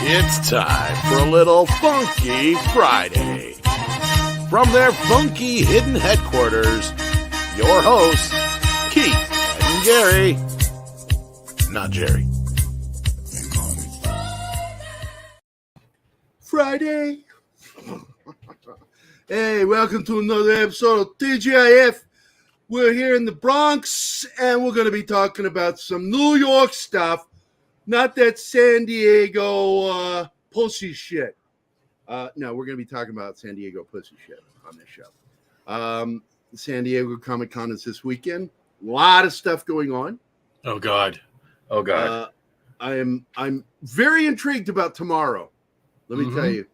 It's time for a little Funky Friday. From their funky hidden headquarters, your hosts, Keith and Gary. Not Jerry. Friday. Hey, welcome to another episode of TGIF. We're here in the Bronx, and we're going to be talking about some New York stuff, not that Sandiego pussy shit. No, we're going to be talking about Sandiego pussy shit on this show. San Diego Comic Con is this weekend. A lot of stuff going on. Oh God. I'm very intrigued about tomorrow. Let me tell you.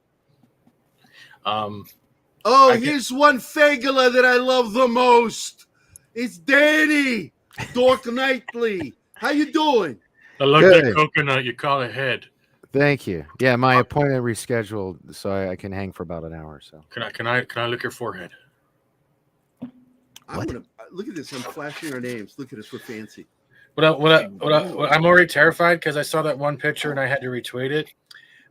Here's one Fagula that I love the most. It's Danny Dork Knightley. How you doing? I like that coconut you call a head. Thank you. Yeah, my appointment rescheduled so I can hang for about an hour or so. Can I lick your forehead? Look at this. I'm flashing our names. Look at us. We're fancy. I'm already terrified because I saw that one picture and I had to retweet it.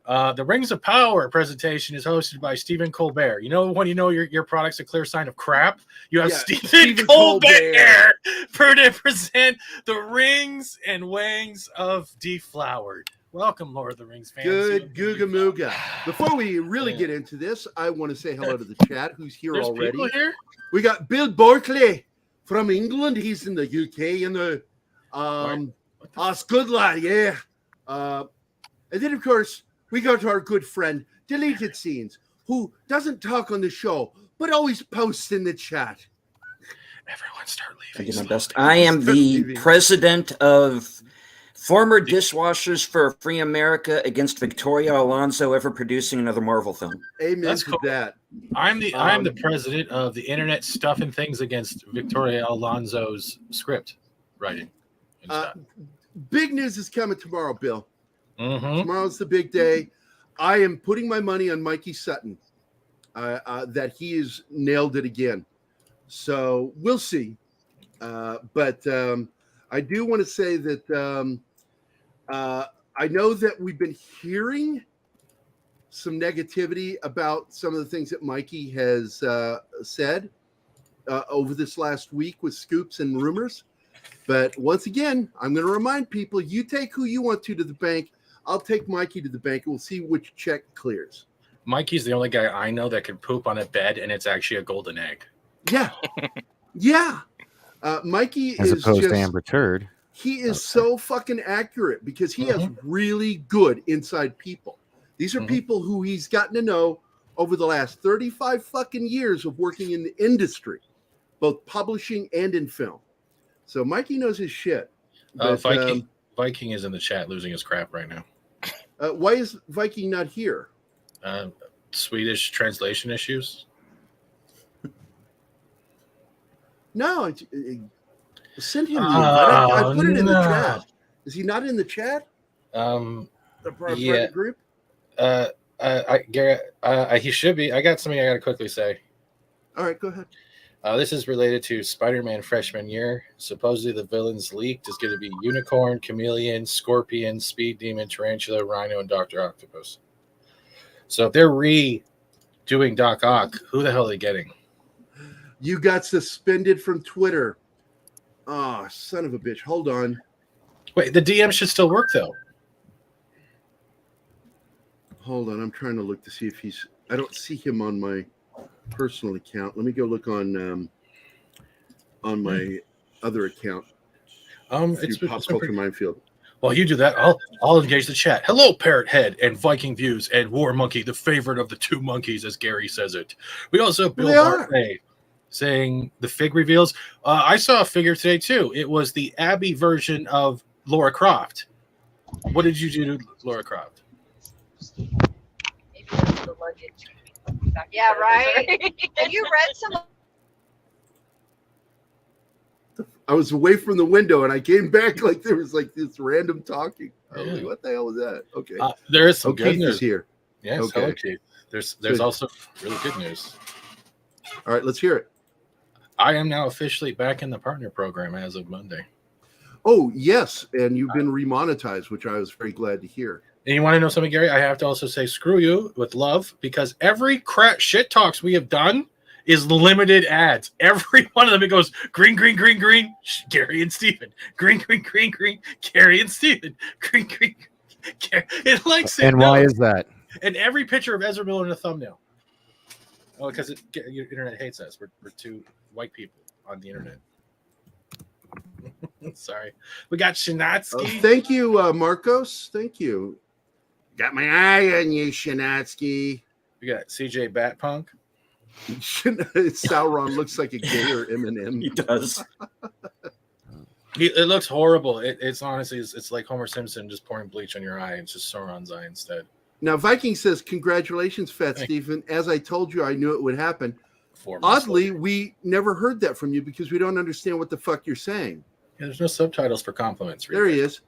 The Rings of Power presentation is hosted by Stephen Colbert. You know when you know your product's a clear sign of crap? You have Stephen Colbert to present the Rings and Wings of Deflowered. Welcome, Lord of the Rings fans. Good Googa Mooga. Before we really get into this, I want to say hello to the chat who's here already. People here? We got Bill Barclay from England. He's in the UK and the good lad, yeah. And then of course we got our good friend Deleted Scenes, who doesn't talk on the show but always posts in the chat. Everyone start leaving. I do my best. I am the president of former dishwashers for a free America against Victoria Alonso ever producing another Marvel film. Amen to that. I'm the president of the internet stuffing things against Victoria Alonso's script writing. Big news is coming tomorrow, Bill. Mm-hmm. Tomorrow's the big day. I am putting my money on Mikey Sutton that he has nailed it again. So we'll see. But I do want to say that I know that we've been hearing some negativity about some of the things that Mikey has said over this last week with scoops and rumors. But once again, I'm going to remind people, you take who you want to the bank. I'll take Mikey to the bank, and we'll see which check clears. Mikey's the only guy I know that can poop on a bed, and it's actually a golden egg. Yeah. Yeah. Mikey as is opposed just, to Amber Turd. He is so fucking accurate because he has really good inside people. These are people who he's gotten to know over the last 35 fucking years of working in the industry, both publishing and in film. So Mikey knows his shit. But, Viking is in the chat losing his crap right now. Why is Viking not here? Swedish translation issues. No, send him. I put it in the chat. Is he not in the chat? The private group. Gary, he should be. I got something I got to quickly say. All right, go ahead. This is related to Spider-Man freshman year. Supposedly the villains leaked is going to be Unicorn, Chameleon, Scorpion, Speed Demon, Tarantula, Rhino, and Dr. Octopus. So if they're redoing Doc Ock, who the hell are they getting? You got suspended from Twitter. Oh, son of a bitch. Hold on. Wait, the DM should still work, though. Hold on. I'm trying to look to see if he's... I don't see him on my personal account. Let me go look on my other account. It's Pop Culture Minefield. While you do that, I'll engage the chat. Hello, Parrot Head and Viking Views and War Monkey, the favorite of the two monkeys, as Gary says it. We also have Bill Barclay saying the fig reveals. I saw a figure today, too. It was the Abby version of Laura Croft. What did you do to Laura Croft? Maybe that's the luggage. Yeah, right? Have you read some? I was away from the window and I came back like there was like this random talking. Like, what the hell was that? Okay. There is some good news here. Yes, okay. Hello, Keith. There's also really good news. All right, let's hear it. I am now officially back in the partner program as of Monday. Oh, yes. And you've been remonetized, which I was very glad to hear. And you want to know something, Gary? I have to also say screw you with love, because every crap shit talks we have done is limited ads. Every one of them, it goes green, green, green, green, Gary and Steven. Green, green, green, green, Gary and Steven. Green, green, Gary. It likes it. And why is that? And every picture of Ezra Miller in the thumbnail. Oh, because your internet hates us. We're two white people on the internet. Sorry. We got Shinatsky. Thank you, Marcos. Thank you. Got my eye on you, Shinatsky. We got CJ Batpunk. Sauron looks like a gayer Eminem. He does. It looks horrible. It's honestly, it's like Homer Simpson just pouring bleach on your eye. It's just Sauron's eye instead. Now, Viking says, congratulations, Fat Stephen. As I told you, I knew it would happen. Oddly, we never heard that from you because we don't understand what the fuck you're saying. Yeah, there's no subtitles for compliments. There he is.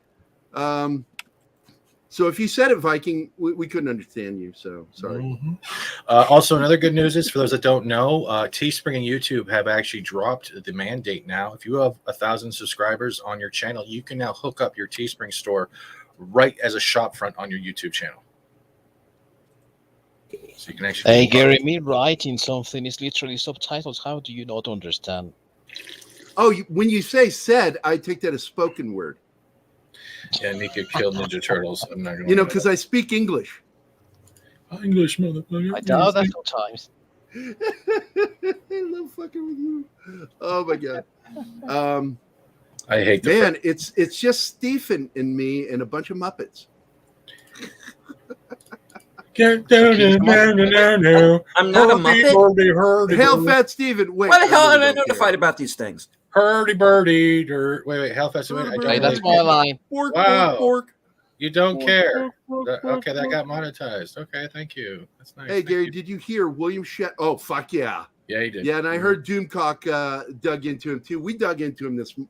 So if you said it, Viking, we couldn't understand you. So sorry. Mm-hmm. Also, another good news is, for those that don't know, Teespring and YouTube have actually dropped the mandate now. If you have 1,000 subscribers on your channel, you can now hook up your Teespring store right as a shop front on your YouTube channel. So you can actually. Hey, Gary, me writing something is literally subtitles. How do you not understand? Oh, when you say said, I take that as spoken word. Yeah, Nika killed Ninja Turtles. I'm not gonna. Because I speak English. English, motherfucker. I know that sometimes. I love fucking with you. Oh my god. I hate man. It's just Stephen and me and a bunch of Muppets. I'm not a Muppet. Hail, Fat Stephen. Wait. Why the hell am I notified about these things? Hurdy birdie. Wait. Hellfest. Hey, that's my line. Wow. Pork. You don't care. Okay, that got monetized. Okay, thank you. That's nice. Hey, Gary, did you hear William Shat? Oh, fuck yeah. Yeah, he did. Yeah, and I heard Doomcock dug into him too. We dug into him this, into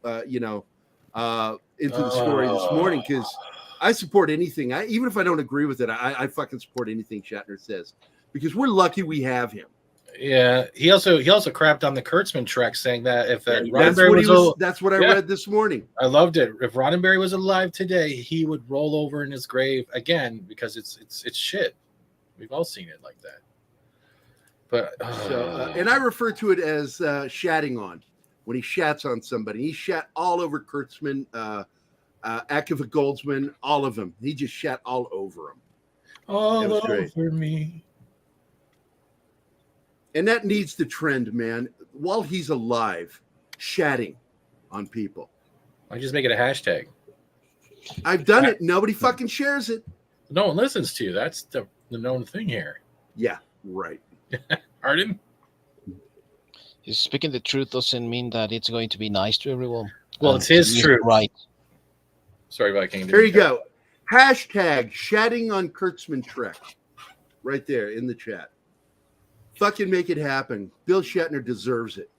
the story this morning because I support anything. Even if I don't agree with it, I fucking support anything Shatner says because we're lucky we have him. Yeah, he also crapped on the Kurtzman Trek, saying that if that's what I read this morning. I loved it. If Roddenberry was alive today, he would roll over in his grave again because it's shit. We've all seen it like that. But and I refer to it as shatting on when he shats on somebody. He shat all over Kurtzman, Akiva Goldsman, all of them. He just shat all over them. All over me. And that needs to trend, man. While he's alive, shatting on people. I just make it a hashtag. I've done it. Nobody fucking shares it. No one listens to you. That's the known thing here. Yeah, right. Arden? Speaking the truth doesn't mean that it's going to be nice to everyone. Well, it's his truth. Right. Sorry, Viking. Here you go. Hashtag shatting on Kurtzman Trek. Right there in the chat. Fucking make it happen. Bill Shatner deserves it.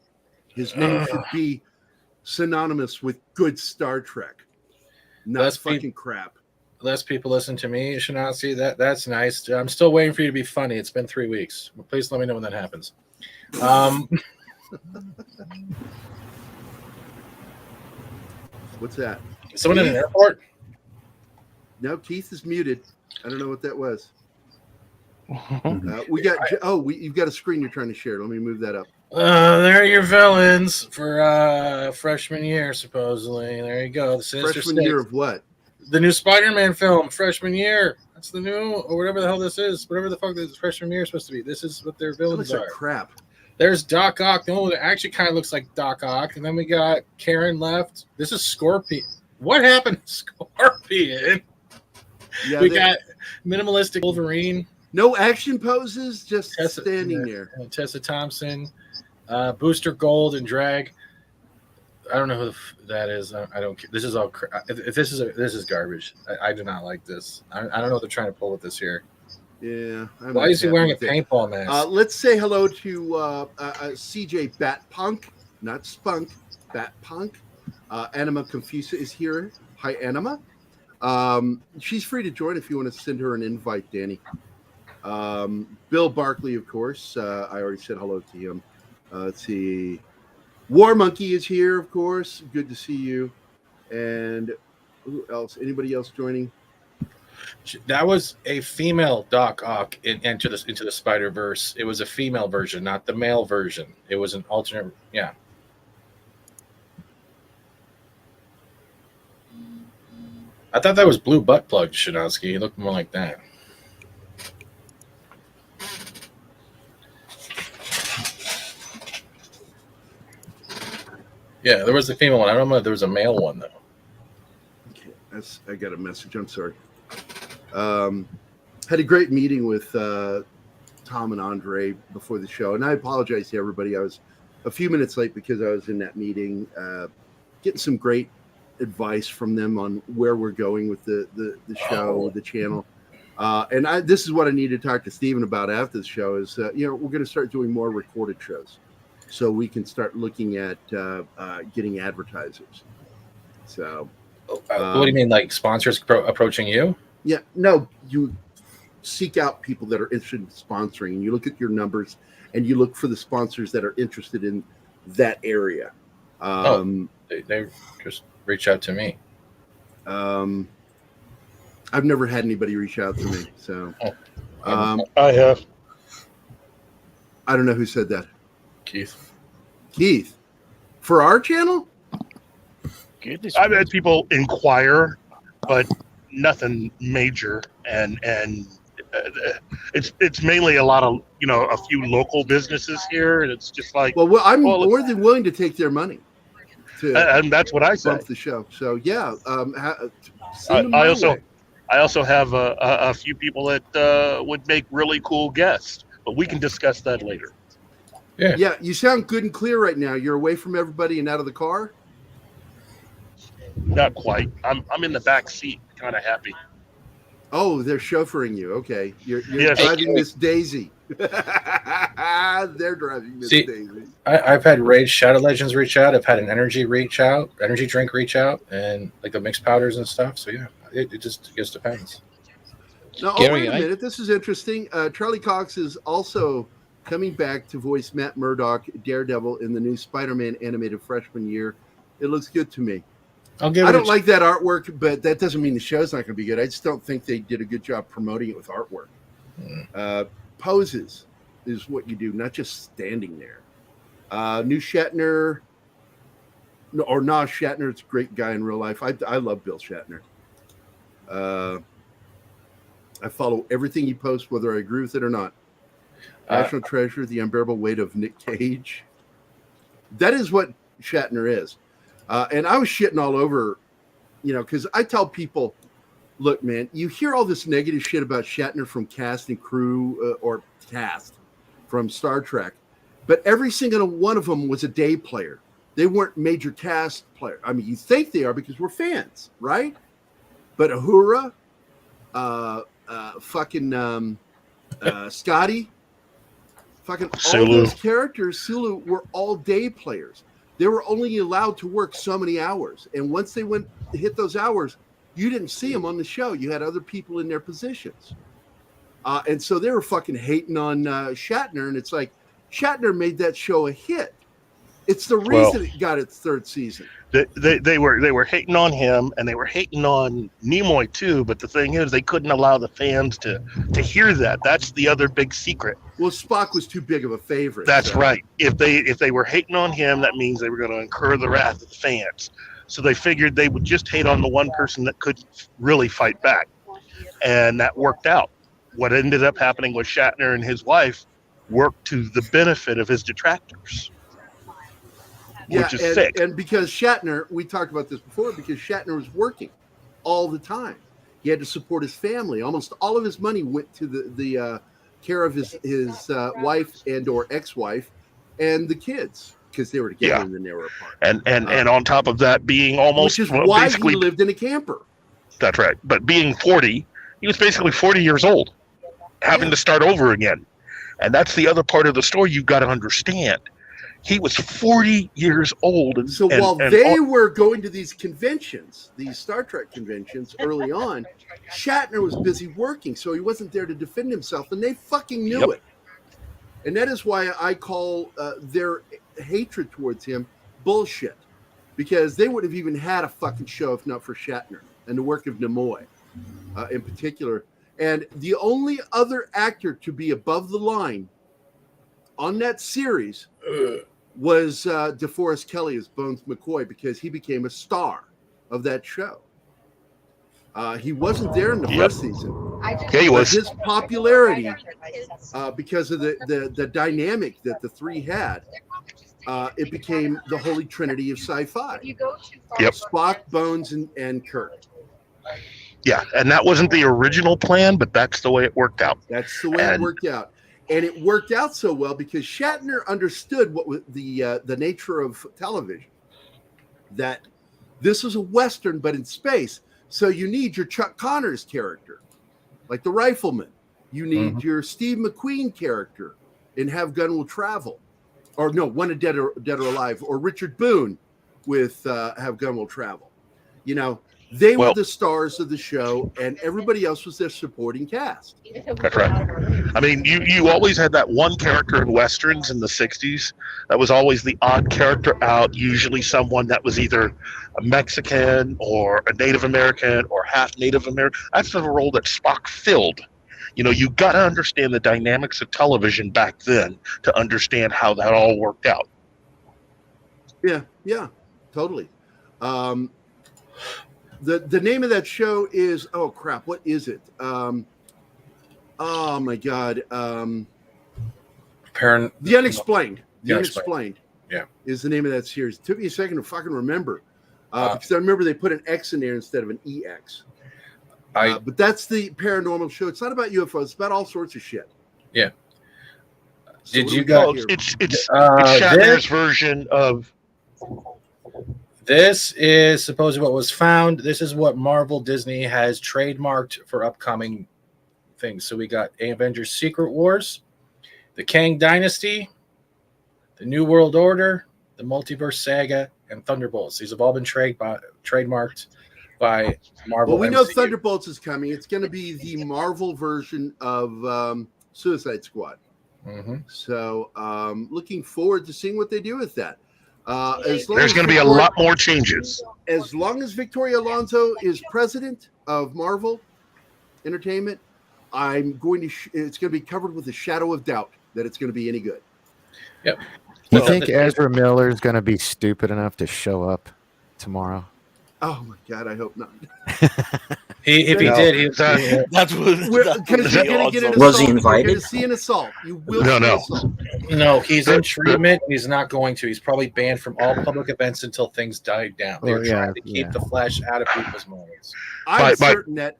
His name should be synonymous with good Star Trek. Not fucking crap. Less people listen to me, Shanasi. That's nice. I'm still waiting for you to be funny. It's been 3 weeks. Please let me know when that happens. What's that? Someone in an airport? No, Keith is muted. I don't know what that was. We got. You've got a screen you're trying to share. Let me move that up. There are your villains for freshman year, supposedly. There you go. The freshman year of what? The new Spider-Man film, freshman year. That's the new, or whatever the hell this is. Whatever the fuck this freshman year is supposed to be. This is what their villains are. Like crap. There's Doc Ock. No, it actually kind of looks like Doc Ock. And then we got Karen left. This is Scorpion. What happened to Scorpion? Yeah, we got minimalistic Wolverine. No action poses, just standing there. Tessa Thompson, Booster Gold and Drag. I don't know who that is. I don't care. This is all. This is garbage. I do not like this. I don't know what they're trying to pull with this here. Yeah. Why is he wearing a paintball mask? Let's say hello to CJ Batpunk, not Spunk. Batpunk. Anima Confusa is here. Hi, Anima. She's free to join if you want to send her an invite, Danny. Bill Barkley, of course. I already said hello to him. Let's see. War Monkey is here, of course. Good to see you. And who else? Anybody else joining? That was a female Doc Ock into the Spider-Verse. It was a female version, not the male version. It was an alternate. Yeah. I thought that was blue butt plug, Shinosky. He looked more like that. Yeah, there was the female one. I don't know if there was a male one though. Okay, I got a message. I'm sorry. Had a great meeting with Tom and Andre before the show, and I apologize to everybody. I was a few minutes late because I was in that meeting, getting some great advice from them on where we're going with the show, the channel. And this is what I need to talk to Steven about after the show is, we're going to start doing more recorded shows so we can start looking at getting advertisers. So what do you mean, like sponsors approaching you? Yeah, no, you seek out people that are interested in sponsoring, and you look at your numbers and you look for the sponsors that are interested in that area. They just reach out to me. I've never had anybody reach out to me, so I have. I don't know who said that. Keith, for our channel. I've had people inquire, but nothing major, and it's mainly a lot of a few local businesses here, and it's just like, well, I'm more than willing to take their money. And that's what I said. Bump the show. So yeah, I also have a few people that would make really cool guests, but we can discuss that later. Yeah, you sound good and clear right now. You're away from everybody and out of the car. Not quite. I'm in the back seat, kind of happy. Oh, they're chauffeuring you. Okay, you're Yes. driving Miss Daisy. They're driving Miss Daisy. I've had Raid Shadow Legends reach out. I've had an energy drink reach out, and like the mixed powders and stuff. So yeah, it just depends. Now, Gary, wait a minute. This is interesting. Charlie Cox is also coming back to voice Matt Murdock, Daredevil, in the new Spider-Man animated freshman year. It looks good to me. I don't like that artwork, but that doesn't mean the show's not going to be good. I just don't think they did a good job promoting it with artwork. Poses is what you do, not just standing there. New Shatner, or Nas Shatner, it's a great guy in real life. I love Bill Shatner. I follow everything he posts, whether I agree with it or not. National Treasure, The Unbearable Weight of Nick Cage. That is what Shatner is. And I was shitting all over, because I tell people, look, man, you hear all this negative shit about Shatner from cast and crew or cast from Star Trek, but every single one of them was a day player. They weren't major cast players. I mean, you think they are because we're fans, right? But Uhura, Scotty, fucking all those characters, Sulu, were all day players. They were only allowed to work so many hours. And once they hit those hours, you didn't see them on the show. You had other people in their positions. And so they were fucking hating on Shatner. And it's like, Shatner made that show a hit. It's the reason it got its third season. They were hating on him, and they were hating on Nimoy too. But the thing is, they couldn't allow the fans to hear that. That's the other big secret. Well, Spock was too big of a favorite. That's right. If they were hating on him, that means they were going to incur the wrath of the fans. So they figured they would just hate on the one person that could really fight back, and that worked out. What ended up happening was Shatner and his wife worked to the benefit of his detractors. Which is sick. And because Shatner, we talked about this before, because Shatner was working all the time. He had to support his family. Almost all of his money went to the care of his wife and or ex-wife and the kids, because they were together and then they were apart. And on top of that, being almost which is why he lived in a camper. That's right. But being 40, he was basically 40 years old, having to start over again. And that's the other part of the story you've got to understand. He was 40 years old. While they were going to these conventions, these Star Trek conventions early on, Shatner was busy working, so he wasn't there to defend himself, and they fucking knew it. And that is why I call their hatred towards him bullshit, because they would have even had a fucking show if not for Shatner and the work of Nimoy. in particular. And the only other actor to be above the line on that series was DeForest Kelley as Bones McCoy, because he became a star of that show. He wasn't there in the first season. Yeah, he was. His popularity, because of the dynamic that the three had, it became the holy trinity of sci-fi. Yep. Spock, Bones, and Kirk. Yeah, and that wasn't the original plan, but that's the way it worked out. That's the way it worked out. And it worked out so well because Shatner understood what was the nature of television, that this is a Western, but in space. So you need your Chuck Connors character, like the rifleman. You need your Steve McQueen character in Have Gun Will Travel. Or no, Wanted Dead or Alive. Or Richard Boone with Have Gun Will Travel. You know, they were the stars of the show, and everybody else was their supporting cast. That's right. I mean, you always had that one character in Westerns in the 60s that was always the odd character out, usually someone that was either a Mexican or a Native American or half Native American. That's the role that Spock filled. You know, you got to understand the dynamics of television back then to understand how that all worked out. Yeah, totally. The name of that show is, oh crap, what is it? Oh my God. The Unexplained. The Unexplained. Yeah. Is the name of that series. It took me a second to fucking remember. Because I remember they put an X in there instead of an EX. But that's the paranormal show. It's not about UFOs. It's about all sorts of shit. Yeah. So Did you guys? It's Shatner's version of. This is supposedly what was found. This is what Marvel Disney has trademarked for upcoming things. So we got Avengers Secret Wars, the Kang Dynasty, the New World Order, the Multiverse Saga, and Thunderbolts. These have all been trademarked by Marvel. Well, we know Thunderbolts is coming. It's going to be the Marvel version of Suicide Squad. So looking forward to seeing what they do with that. There's going to be a lot more changes. As long as Victoria Alonso is president of Marvel Entertainment, I'm going to. It's going to be covered with a shadow of doubt that it's going to be any good. Yep. You think Ezra Miller is going to be stupid enough to show up tomorrow? Oh my God, I hope not. If he did, That would. Because you're going to get an assault. Was he invited? You're going to see an assault. You will. No. No, he's in treatment. He's not going to. He's probably banned from all public events until things die down. They're trying to keep the flesh out of people's minds. I'm certain that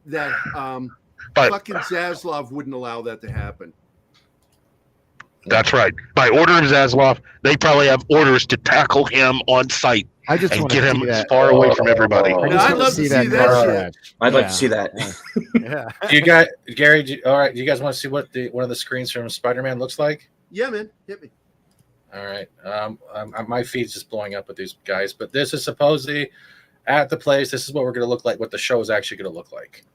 fucking Zaslav wouldn't allow that to happen. That's right. By order of Zaslav, they probably have orders to tackle him on sight. I just and get him as far away from everybody. I'd love to see that shit. I'd like to see that. Yeah. You got Gary. All right. Do you guys want to see what one of the screens from Spider-Man looks like? Yeah, man. Hit me. All right. My feed's just blowing up with these guys, but this is supposedly at the place. This is what we're going to look like. What the show is actually going to look like.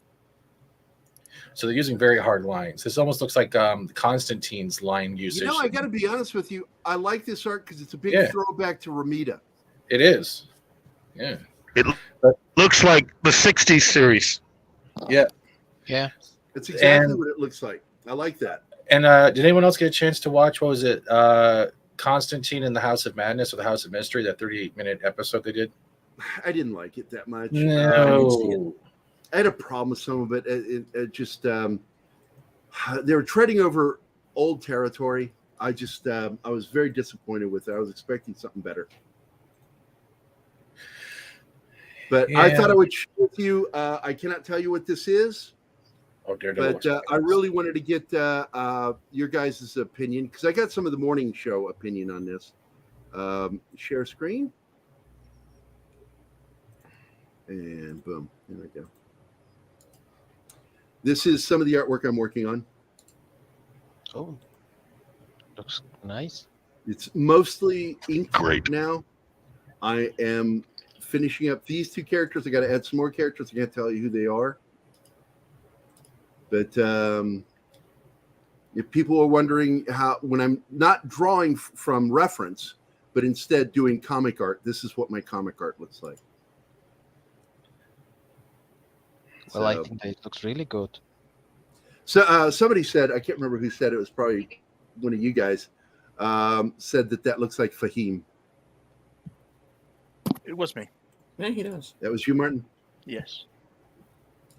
So they're using very hard lines. This almost looks like Constantine's line usage. You know, I got to be honest with you. I like this art because it's a big throwback to Romita. It is. Yeah. It looks like the 60s series. Yeah. Yeah. That's exactly what it looks like. I like that. And did anyone else get a chance to watch, what was it, Constantine in the House of Madness or the House of Mystery, that 38-minute episode they did? I didn't like it that much. No. I had a problem with some of it. It just they were treading over old territory. I was very disappointed with it. I was expecting something better. But I thought I would share with you. I cannot tell you what this is. Oh, Daredevil. But I really wanted to get your guys' opinion because I got some of the morning show opinion on this. Share screen. And boom. There we go. This is some of the artwork I'm working on. Oh, looks nice. It's mostly ink Great. now. I am finishing up these two characters. I got to add some more characters. I can't tell you who they are. But if people are wondering how, when I'm not drawing from reference, but instead doing comic art, this is what my comic art looks like. Well, I think that it looks really good. So somebody said, I can't remember who said it, was probably one of you guys, said that looks like Fahim. It was me. Yeah, he does. That was you, Martin? Yes.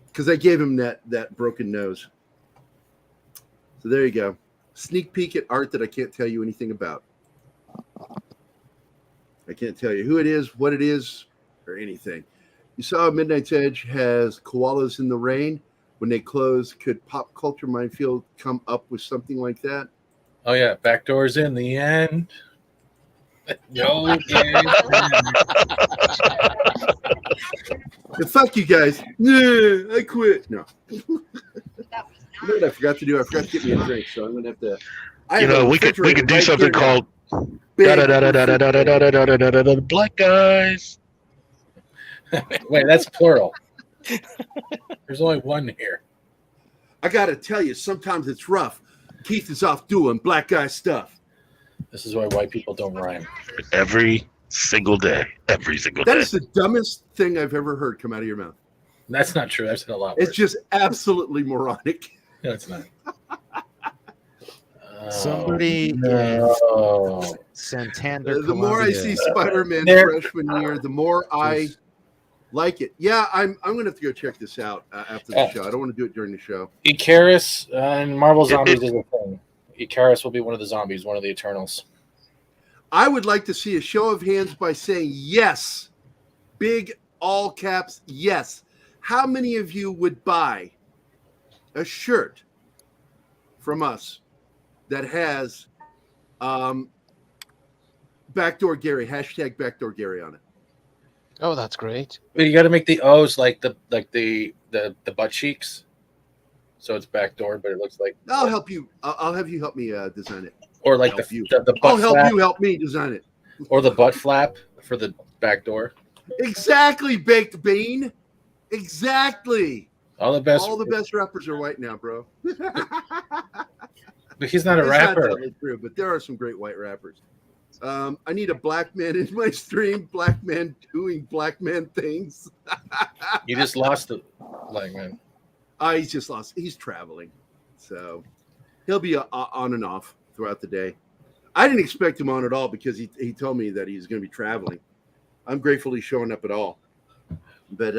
Because I gave him that broken nose. So there you go. Sneak peek at art that I can't tell you anything about. I can't tell you who it is, what it is, or anything. You saw Midnight's Edge has koalas in the rain. When they close, could Pop Culture Minefield come up with something like that? Oh yeah, backdoors in the end. No, Fuck you guys. Nah, I quit. No. You know what I forgot to do? I forgot to get me a drink, so I'm gonna have to. We could do something called Black Guys. Wait, that's plural. There's only one here. I gotta tell you, sometimes it's rough. Keith is off doing black guy stuff. This is why white people don't rhyme. Every single day. Every single day. That is the dumbest thing I've ever heard come out of your mouth. That's not true. I've said a lot worse. It's just absolutely moronic. No, it's not. Somebody Santander. The more I see Spider-Man freshman year, the more I like it. Yeah, I'm going to have to go check this out after the show. I don't want to do it during the show. Icarus and Marvel Zombies is a thing. Icarus will be one of the zombies, one of the Eternals. I would like to see a show of hands by saying yes. Big all caps, yes. How many of you would buy a shirt from us that has Backdoor Gary, hashtag Backdoor Gary on it? Oh, that's great. But you got to make the O's like the butt cheeks, so it's backdoor, but it looks like. I'll help you. I'll have you help me design it. Or like the butt I'll help flap, you help me design it. or the butt flap for the back door. Exactly, baked bean. Exactly. All the best rappers are white now, bro. But he's not a rapper. Not totally true, but there are some great white rappers. I need a black man in my stream. Black man doing black man things. You just lost the black man. He's just lost. He's traveling, so he'll be on and off throughout the day. I didn't expect him on at all because he told me that he's going to be traveling. I'm grateful he's showing up at all. But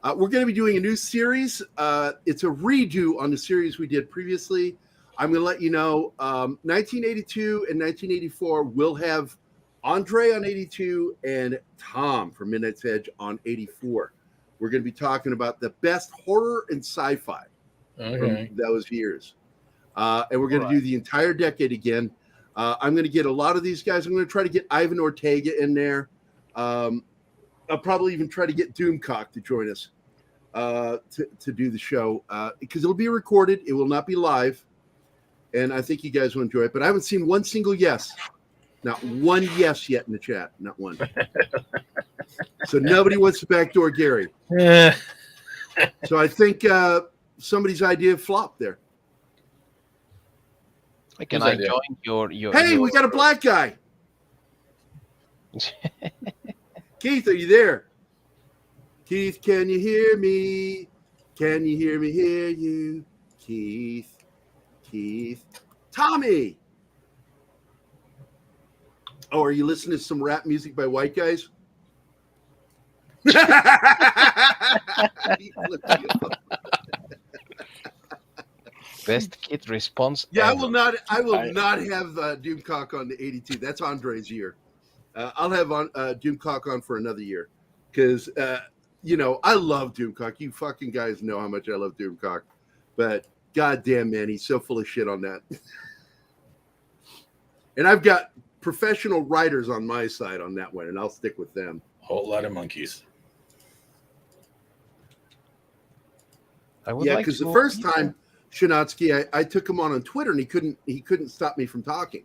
we're going to be doing a new series. It's a redo on the series we did previously. I'm going to let you know 1982 and 1984 will have Andre on 82 and Tom from Midnight's Edge on 84. We're going to be talking about the best horror and sci-fi from those years. And we're going to do the entire decade again. I'm going to get a lot of these guys. I'm going to try to get Ivan Ortega in there. I'll probably even try to get Doomcock to join us to do the show because it'll be recorded. It will not be live. And I think you guys will enjoy it. But I haven't seen one single yes. Not one yes yet in the chat. Not one. So nobody wants to backdoor Gary. So I think somebody's idea flopped there. Can I join your Hey, we got a black guy. Keith, are you there? Keith, can you hear me? Can you hear me hear you? Keith. Tommy. Oh, are you listening to some rap music by white guys? Best kid response. Yeah, ever. I will not have Doomcock on the 82. That's Andre's year. I'll have Doomcock on for another year because I love Doomcock. You fucking guys know how much I love Doomcock, but goddamn, man, he's so full of shit on that. And I've got professional writers on my side on that one, and I'll stick with them. Whole lot of monkeys. Yeah, because the first time Shinatsky, I took him on Twitter, and he couldn't stop me from talking.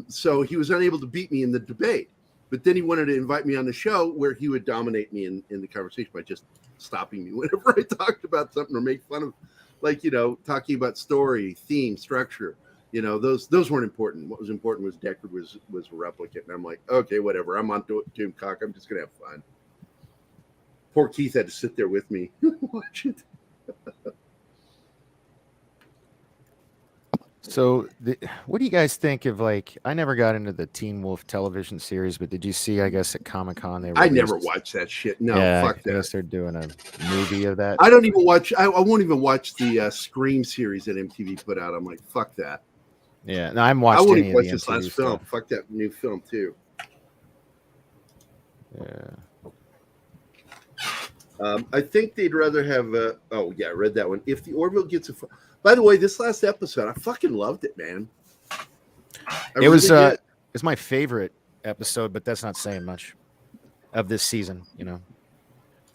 So he was unable to beat me in the debate. But then he wanted to invite me on the show where he would dominate me in the conversation by just stopping me whenever I talked about something or make fun of, talking about story, theme, structure. Those weren't important. What was important was Deckard was a replicant. And I'm like, okay, whatever. I'm on Doomcock. I'm just going to have fun. Poor Keith had to sit there with me. Watch it. So, what do you guys think of, like, I never got into the Teen Wolf television series, but did you see, I guess, at Comic-Con they I never watched that shit. No, fuck that. I guess they're doing a movie of that. I don't even watch. I won't even watch the Scream series that MTV put out. I'm like, fuck that. Yeah, no, I'm watching. I won't any even watch of the this MTV last film. stuff. Fuck that new film too. Yeah. I think they'd rather have. Oh yeah, I read that one. If the Orville gets a. By the way, this last episode, I fucking loved it, man. It was it's my favorite episode, but that's not saying much of this season, you know.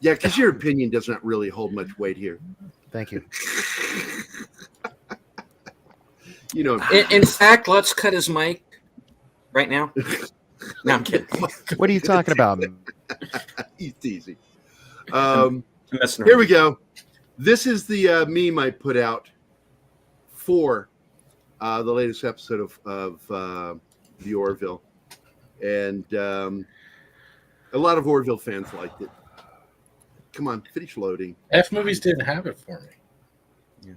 Yeah, because your opinion does not really hold much weight here. Thank you. You know. In fact, let's cut his mic right now. No, I'm kidding. What are you talking about? He's teasing. Here we go. This is the meme I put out for the latest episode of the Orville, and a lot of Orville fans liked it. Come on, finish loading. F movies didn't have it for me. Yeah.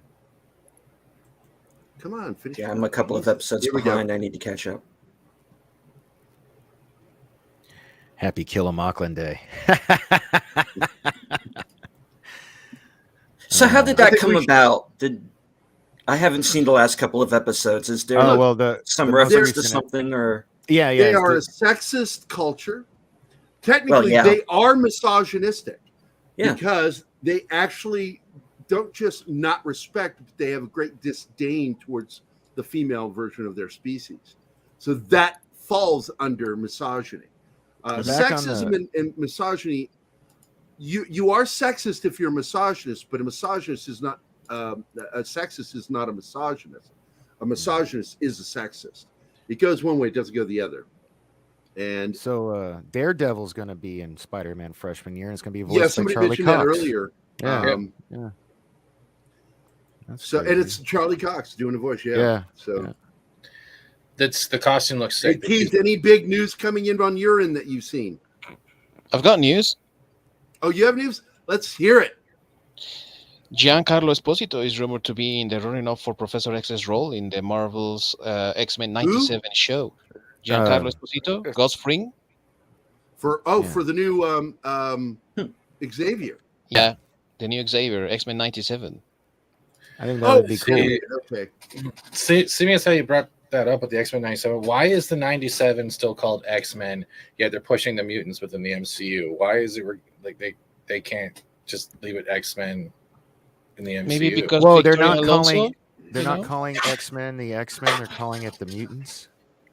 Come on, finish. Yeah, I'm a couple of episodes behind. I need to catch up. Happy Killamauckland Day. So how did that come about? I haven't seen the last couple of episodes. Is there some reference to something or? Yeah. They are a sexist culture. Technically, they are misogynistic because they actually don't just not respect, but they have a great disdain towards the female version of their species. So that falls under misogyny. Sexism and misogyny. You are sexist if you're a misogynist, but a misogynist is not a sexist is not a misogynist. A misogynist is a sexist. It goes one way, it doesn't go the other. And so Daredevil's going to be in Spider-Man freshman year, and it's going to be voiced by Charlie Cox. Somebody mentioned that earlier. Yeah. So and it's Charlie Cox doing the voice. That's the costume looks sick. Hey, Keith, any big news coming in on your end that you've seen? I've got news. Oh, you have news? Let's hear it. Giancarlo Esposito is rumored to be in the running up for Professor X's role in the Marvel's X-Men 97 show. Giancarlo Esposito, Ghost Fring. For the new Xavier. Yeah, the new Xavier, X-Men 97. I think that would be cool. Okay. See me as how you brought that up with the X-Men 97. Why is the 97 still called X-Men, yet they're pushing the mutants within the MCU? Why is it like they can't just leave it X-Men in the MCU? Maybe because they're not calling X-Men the X-Men, they're calling it the mutants.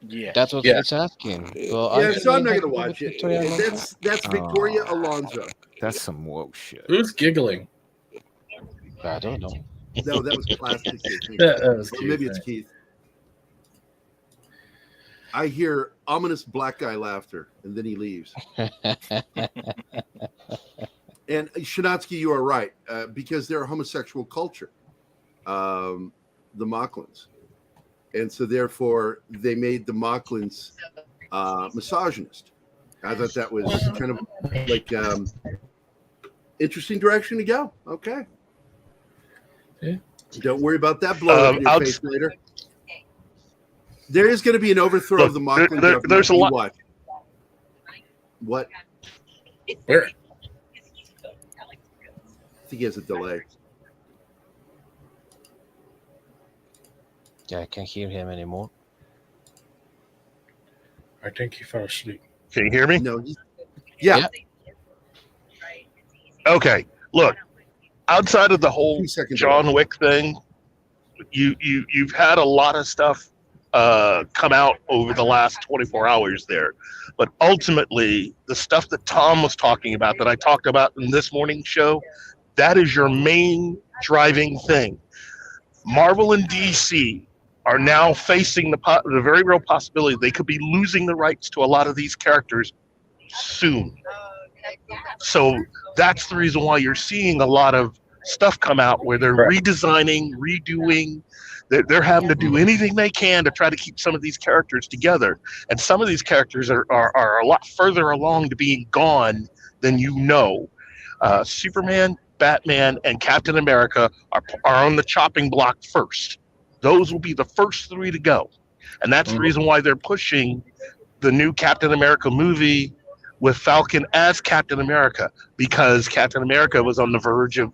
Yeah, that's what it's asking. Well, so I'm not going to watch it. That's Victoria Alonso. That's some woke shit. Who's giggling? I don't know. No, that was plastic. That was cute, maybe it's Keith. I hear ominous black guy laughter, and then he leaves. And Shinatsky, you are right, because they're a homosexual culture, the Mocklins. And so therefore, they made the Mocklins misogynist. I thought that was kind of like interesting direction to go. Okay. Yeah. Don't worry about that blowing up in your face later. There is going to be an overthrow of the Mocklin government. There's a lot. What? Where? I think he has a delay. Yeah, I can't hear him anymore. I think he fell asleep. Can you hear me? No. Yeah. Okay. Look, outside of the whole John Wick thing, you've had a lot of stuff come out over the last 24 hours there. But ultimately, the stuff that Tom was talking about, that I talked about in this morning's show, that is your main driving thing. Marvel and DC are now facing the very real possibility they could be losing the rights to a lot of these characters soon. So that's the reason why you're seeing a lot of stuff come out where they're redesigning, redoing. They're having to do anything they can to try to keep some of these characters together. And some of these characters are a lot further along to being gone than you know. Superman, Batman, and Captain America are on the chopping block first. Those will be the first three to go. And that's the reason why they're pushing the new Captain America movie with Falcon as Captain America, because Captain America was on the verge of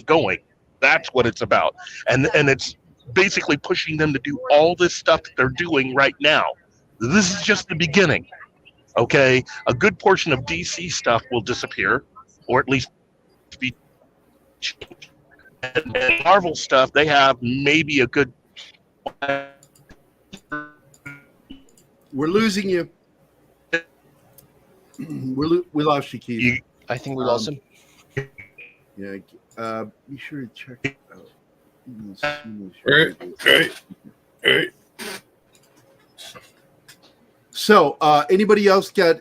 going. That's what it's about. And it's basically pushing them to do all this stuff that they're doing right now. This is just the beginning. Okay? A good portion of DC stuff will disappear, or at least be changed. And Marvel stuff, they have maybe a good... We're losing you. We lost you, Keith. I think we lost him. Yeah. Be sure to check it out. Right. So, anybody else got,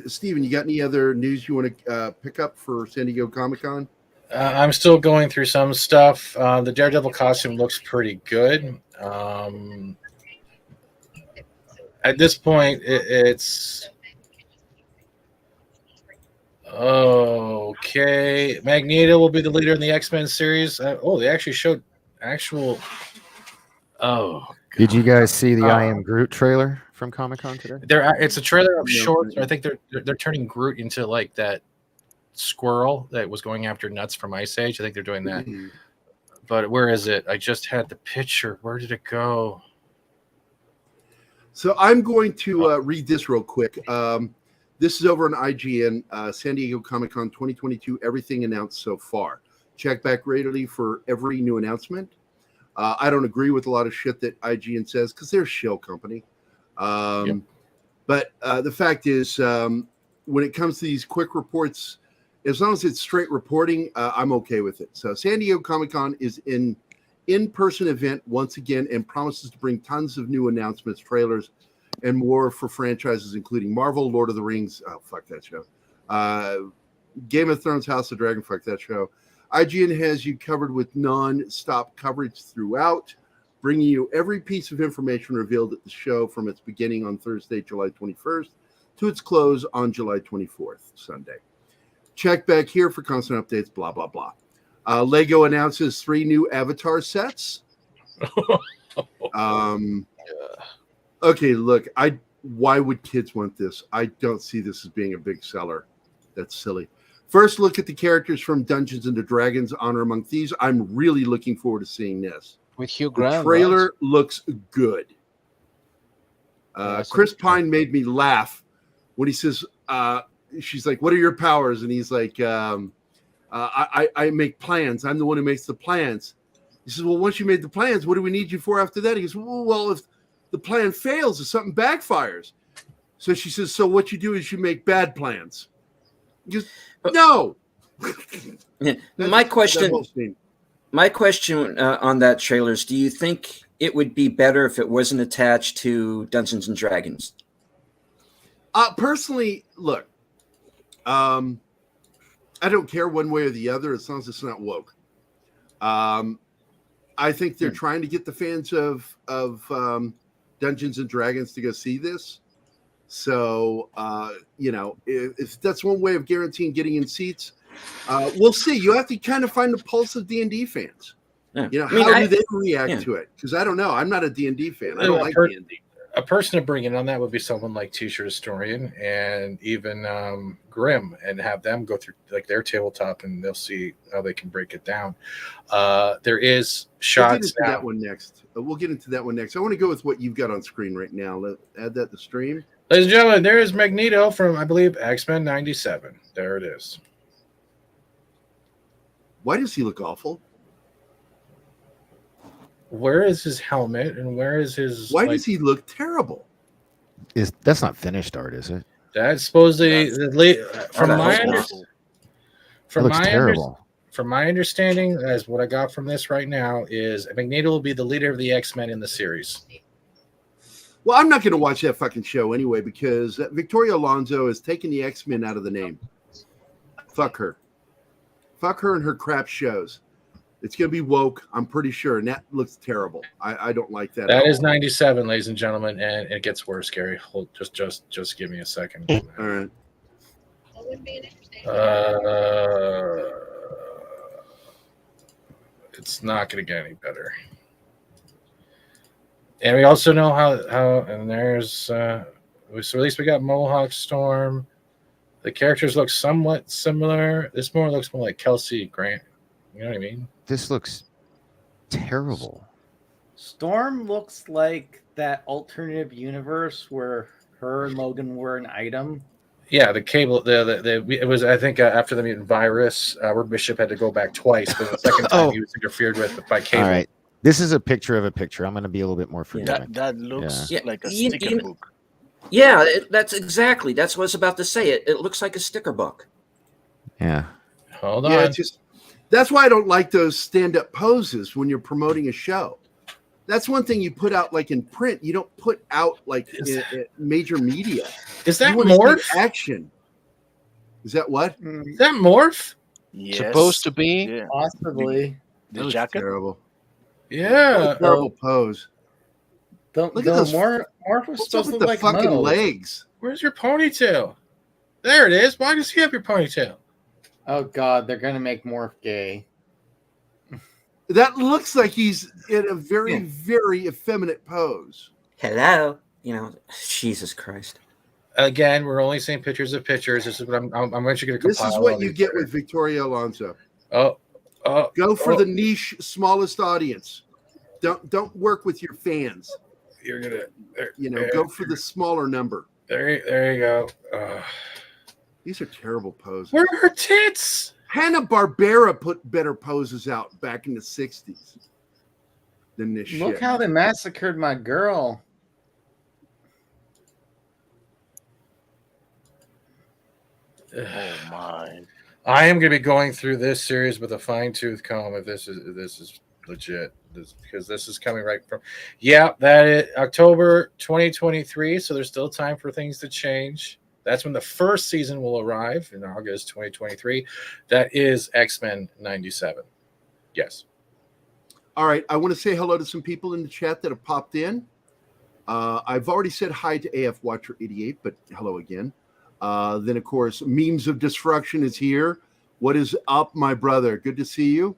Steven, you got any other news you want to pick up for San Diego Comic-Con? I'm still going through some stuff. The Daredevil costume looks pretty good. At this point, it's okay. Magneto will be the leader in the X-Men series. They actually showed actual. Did you guys see the I Am Groot trailer from Comic-Con today? It's a trailer of shorts. I think they're turning Groot into like that squirrel that was going after nuts from Ice Age. I think they're doing that. But where is it? I just had the picture. Where did it go? So I'm going to read this real quick. This is over on IGN, San Diego Comic-Con 2022, everything announced so far. Check back regularly for every new announcement. I don't agree with a lot of shit that IGN says because they're a shill company. But the fact is, when it comes to these quick reports, as long as it's straight reporting, I'm okay with it. So San Diego Comic-Con is an in-person event once again and promises to bring tons of new announcements, trailers, and more for franchises including Marvel, Lord of the Rings, fuck that show, Game of Thrones, House of Dragon, fuck that show. IGN has you covered with non-stop coverage throughout, bringing you every piece of information revealed at the show from its beginning on Thursday, July 21st, to its close on July 24th, Sunday. Check back here for constant updates, blah, blah, blah. Lego announces 3 new Avatar sets. Okay, look, why would kids want this? I don't see this as being a big seller. That's silly. First, look at the characters from Dungeons and Dragons: Honor Among Thieves. I'm really looking forward to seeing this. With Hugh Grant. The trailer looks good. Chris Pine made me laugh when he says, she's like, what are your powers? And he's like, I make plans. I'm the one who makes the plans. He says, well, once you made the plans, what do we need you for after that? He goes, well, if the plan fails, if something backfires. So she says, so what you do is you make bad plans. He goes, no. My question on that trailer is, do you think it would be better if it wasn't attached to Dungeons and Dragons? Personally, look, I don't care one way or the other as long as it's not woke. I think they're trying to get the fans of Dungeons and Dragons to go see this. So, if that's one way of guaranteeing getting in seats, we'll see. You have to kind of find the pulse of D&D fans. Yeah. How do they react to it? Because I don't know. I'm not a D&D fan. I don't like D&D. A person to bring in on that would be someone like T-Shirt Historian and even Grimm, and have them go through like their tabletop, and they'll see how they can break it down. There is shots. We'll get into that one next. I want to go with what you've got on screen right now. Let's add that to stream. Ladies and gentlemen, there is Magneto from, I believe, X-Men 97. There it is. Why does he look awful? Where is his helmet and where is his... Why does he look terrible? That's not finished art, is it? That's supposedly... From my understanding, as what I got from this right now, is Magneto will be the leader of the X-Men in the series. Well, I'm not going to watch that fucking show anyway because Victoria Alonso has taken the X-Men out of the name. Fuck her. Fuck her and her crap shows. It's going to be woke, I'm pretty sure, and that looks terrible. I don't like that. That is 97, ladies and gentlemen, and it gets worse, Gary. Just give me a second. All right. That would be an interesting. It's not going to get any better. And we also know how and there's so at least we got Mohawk Storm. The characters look somewhat similar. This more looks more like Kelsey Grant. You know what I mean? This looks terrible. Storm looks like that alternative universe where her and Logan were an item. Yeah, the cable. It was I think after the mutant virus, where Bishop had to go back twice, but the second time he was interfered with by cable. All right, this is a picture of a picture. I'm going to be a little bit more forgiving. That looks like a sticker book. Yeah, that's exactly. That's what I was about to say. It looks like a sticker book. Yeah. Hold on. Yeah, that's why I don't like those stand-up poses when you're promoting a show. That's one thing you put out like in print. You don't put out like in major media. Is that you want to Morph? see action? Is that what? Is that Morph? Yes. Supposed to be. Yeah. Possibly. The jacket. Terrible. Yeah. What a terrible pose. Look at those. Morph was What's up supposed with to the look like fucking Mo. legs? Where's your ponytail? There it is. Why does he have your ponytail? Oh God, they're gonna make Morph gay. That looks like he's in a very, very effeminate pose. Hello, Jesus Christ. Again, we're only seeing pictures of pictures. This is what I'm actually going to compile. This is what you get with Victoria Alonso. Go for the niche, smallest audience. Don't work with your fans. You're gonna, go for the smaller number. There you go. These are terrible poses. Where are her tits? Hanna-Barbera put better poses out back in the 60s than this shit. Look how they massacred my girl. Oh my! I am going to be going through this series with a fine-tooth comb if this is legit. Because this is coming right from, that is October 2023. So there's still time for things to change. That's when the first season will arrive in August 2023. That is X-Men 97. Yes. All right. I want to say hello to some people in the chat that have popped in. I've already said hi to AF Watcher 88, but hello again. Then, of course, Memes of Destruction is here. What is up, my brother? Good to see you.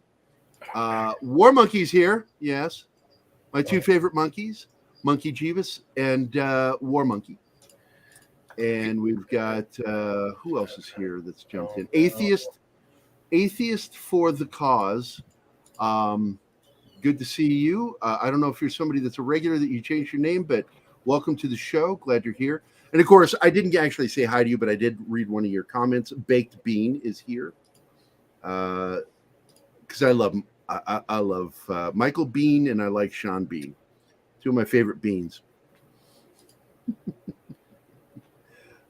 War Monkey's here. Yes. My two favorite monkeys, Monkey Jeebus and War Monkey. And we've got who else is here that's jumped in? Atheist for the cause. Good to see you. I don't know if you're somebody that's a regular that you changed your name, but welcome to the show. Glad you're here. And of course, I didn't actually say hi to you, but I did read one of your comments. Baked Bean is here because I love I love Michael Bean and I like Sean Bean. Two of my favorite beans.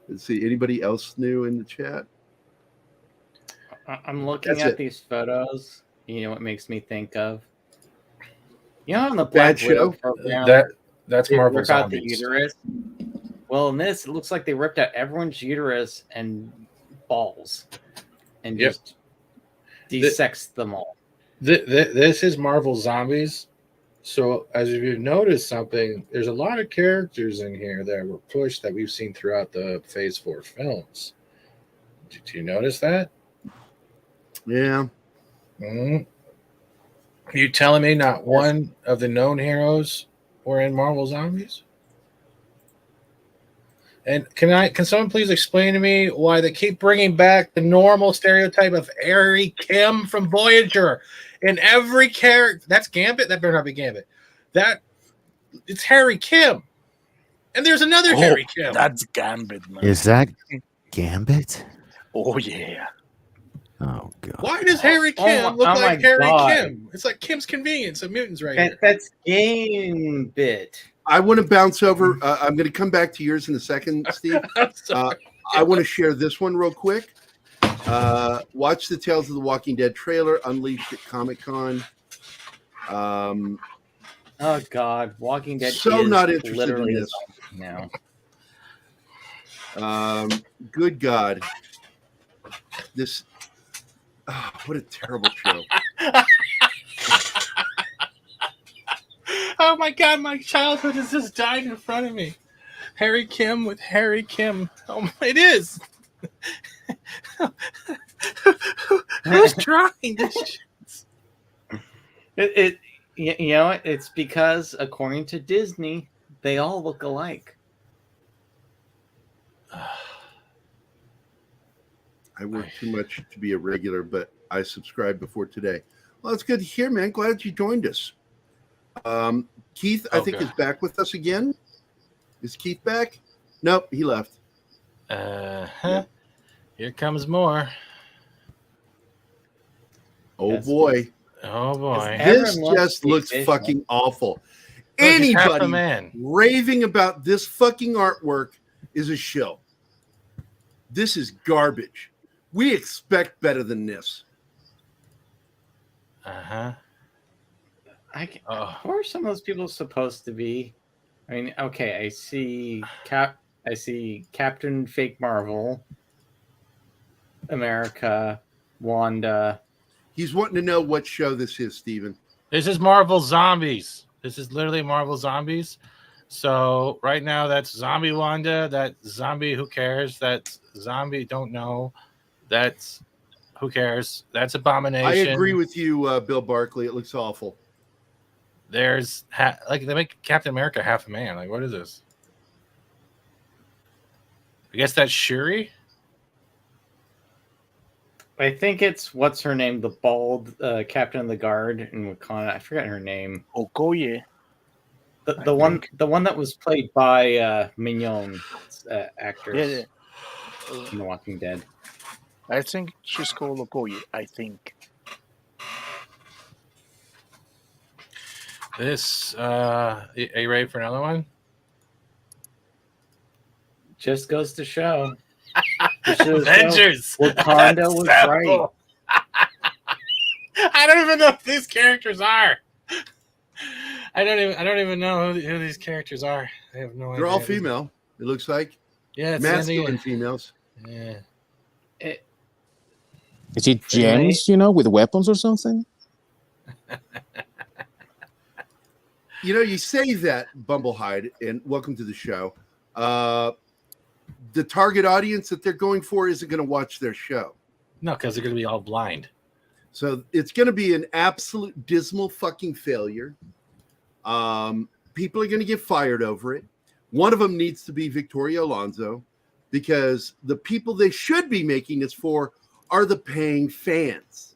Let's see. Anybody else new in the chat? I'm looking at these photos. You know what makes me think of? On the Black Widow program, that's Marvel Zombies. The uterus. Well, in this, it looks like they ripped out everyone's uterus and balls, and just desexed them all. This is Marvel Zombies. So, as if you've noticed something, there's a lot of characters in here that were pushed that we've seen throughout the Phase 4 films. Did you notice that? Yeah. Mm-hmm. Are you telling me not one of the known heroes were in Marvel Zombies? And can someone please explain to me why they keep bringing back the normal stereotype of Harry Kim from Voyager in every character? That's Gambit. That better not be Gambit. It's Harry Kim, and there's another Harry Kim. That's Gambit, man. Is that Gambit? Oh yeah. Oh god. Why does Harry Kim look like Harry Kim? It's like Kim's Convenience of Mutants right here. That's Gambit. I want to bounce over. I'm going to come back to yours in a second, Steve. I want to share this one real quick. Watch the Tales of the Walking Dead trailer unleashed at Comic-Con. Oh God, Walking Dead. So is not interested literally in this now. Good God, this. Oh, what a terrible show. Oh my God, my childhood has just died in front of me. Harry Kim with Harry Kim. Oh, it is. Who's trying this shit? It's because according to Disney, they all look alike. I work too much to be a regular, but I subscribed before today. Well, it's good to hear, man. Glad you joined us. Keith, I think, is back with us again. Is Keith back? Nope, he left. Here comes more. Oh, boy. Oh, boy. This just looks fucking awful. Anybody raving about this fucking artwork is a shill. This is garbage. We expect better than this. Uh-huh. Who are some of those people supposed to be? I mean, okay, I see Captain Fake Marvel, America, Wanda. He's wanting to know what show this is, Steven. This is Marvel Zombies. This is literally Marvel Zombies. So right now that's Zombie Wanda, that's Zombie Who Cares, that's Zombie Don't Know, that's Who Cares, that's Abomination. I agree with you, Bill Barkley. It looks awful. There's they make Captain America half a man. Like, what is this? I guess that's Shuri. I think it's what's her name, the bald captain of the guard in Wakanda. I forgot her name. Okoye. The one that was played by Mignon actress in The Walking Dead. I think she's called Okoye. I think. This are you ready for another one? Just goes to show. Avengers. Wakanda was right. I don't even know who these characters are. I don't even know who these characters are. I have no idea. They're all female. It looks like. Yeah, it's masculine females. Yeah. Is it gems, with weapons or something? You say that, Bumblehide, and welcome to the show. The target audience that they're going for isn't going to watch their show. No, because they're going to be all blind. So it's going to be an absolute dismal fucking failure. People are going to get fired over it. One of them needs to be Victoria Alonso, because the people they should be making this for are the paying fans.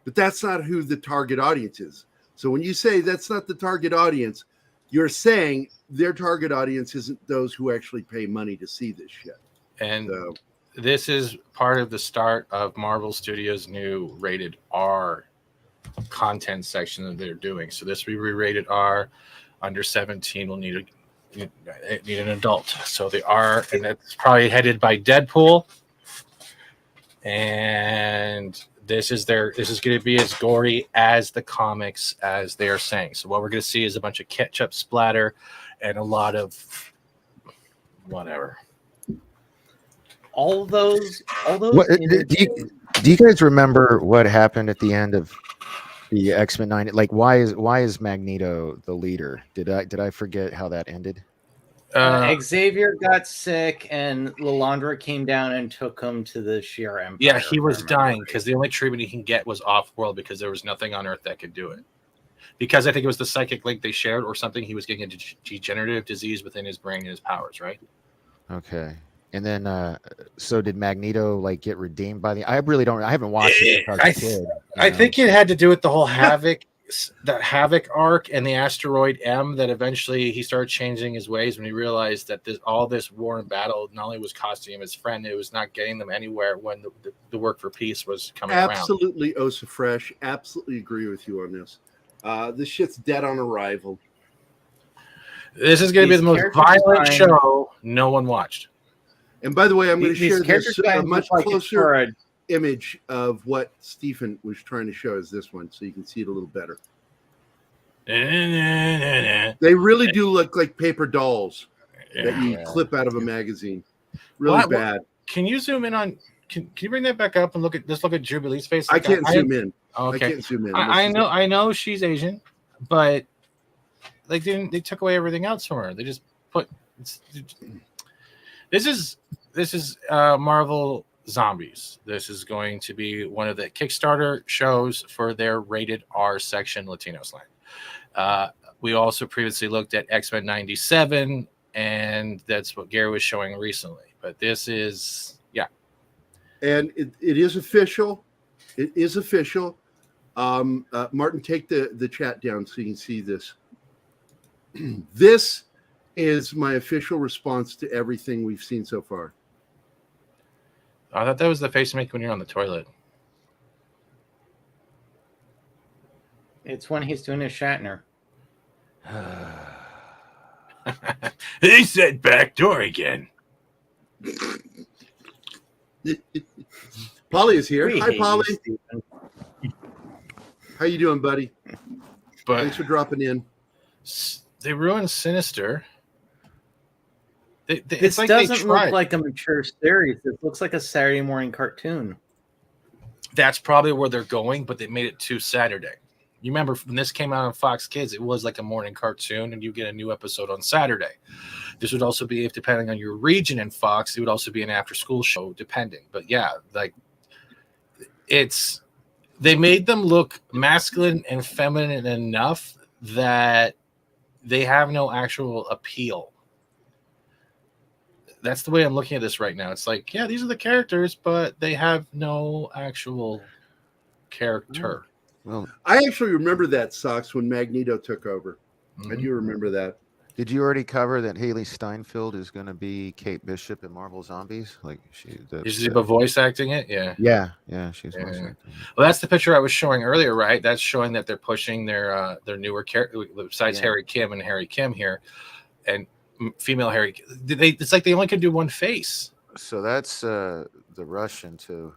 But that's not who the target audience is. So when you say that's not the target audience, you're saying their target audience isn't those who actually pay money to see this shit. And this is part of the start of Marvel Studios' new rated R content section that they're doing. So this will be rated R. Under 17 will need an adult. So they are, and that's probably headed by Deadpool. And this is going to be as gory as the comics, as they are saying. So what we're going to see is a bunch of ketchup splatter and a lot of whatever. All those. Do you guys remember what happened at the end of the X-Men 9? Like, why is Magneto the leader? Did I forget how that ended? Xavier got sick, and Lilandra came down and took him to the Shi'ar Empire. Yeah, he was dying because the only treatment he can get was off-world because there was nothing on Earth that could do it. Because I think it was the psychic link they shared or something. He was getting a degenerative disease within his brain and his powers, right? Okay. And then, so did Magneto get redeemed by the? I haven't watched it since I was a kid. I think it had to do with the whole Havoc arc and the asteroid M, that eventually he started changing his ways when he realized that all this war and battle not only was costing him his friend, it was not getting them anywhere when the work for peace was coming around. Absolutely, Osa Fresh. Absolutely agree with you on this. This shit's dead on arrival. This is going to be the most violent show no one watched. And by the way, I'm going to share this much closer image of what Stephen was trying to show us this one, so you can see it a little better. They really do look like paper dolls that you clip out of a magazine. Really bad. Can you zoom in on? Can you bring that back up and look at Jubilee's face? I can't zoom in. Okay. I can't zoom in. I know she's Asian, but they took away everything else from her. They just put. This is Marvel Zombies. This is going to be one of the Kickstarter shows for their rated R section Latino slang. We also previously looked at X-Men 97, and that's what Gary was showing recently. But this is, yeah. And it is official. It is official. Martin, take the chat down so you can see this. This is my official response to everything we've seen so far. I thought that was the face you make when you're on the toilet. It's when he's doing his Shatner. He said back door again. Polly is here. Hi, Polly. How you doing, buddy? But thanks for dropping in. They ruined Sinister. This like doesn't look like a mature series. It looks like a Saturday morning cartoon. That's probably where they're going, but they made it too Saturday. You remember when this came out on Fox Kids, it was like a morning cartoon, and you get a new episode on Saturday. This would also be, if depending on your region in Fox, it would also be an after-school show, depending. But yeah, like they made them look masculine and feminine enough that they have no actual appeal. That's the way I'm looking at this right now. It's like, yeah, these are the characters, but they have no actual character. Well, I actually remember that, Sox, when Magneto took over. I do remember that. Did you already cover that Haley Steinfeld is going to be Kate Bishop in Marvel Zombies? Like is she voice acting it? Yeah. She's voice acting. Well, that's the picture I was showing earlier, right? That's showing that they're pushing their newer character besides Harry Kim and Harry Kim here, and female Harry. It's like they only could do one face. So that's the Russian too.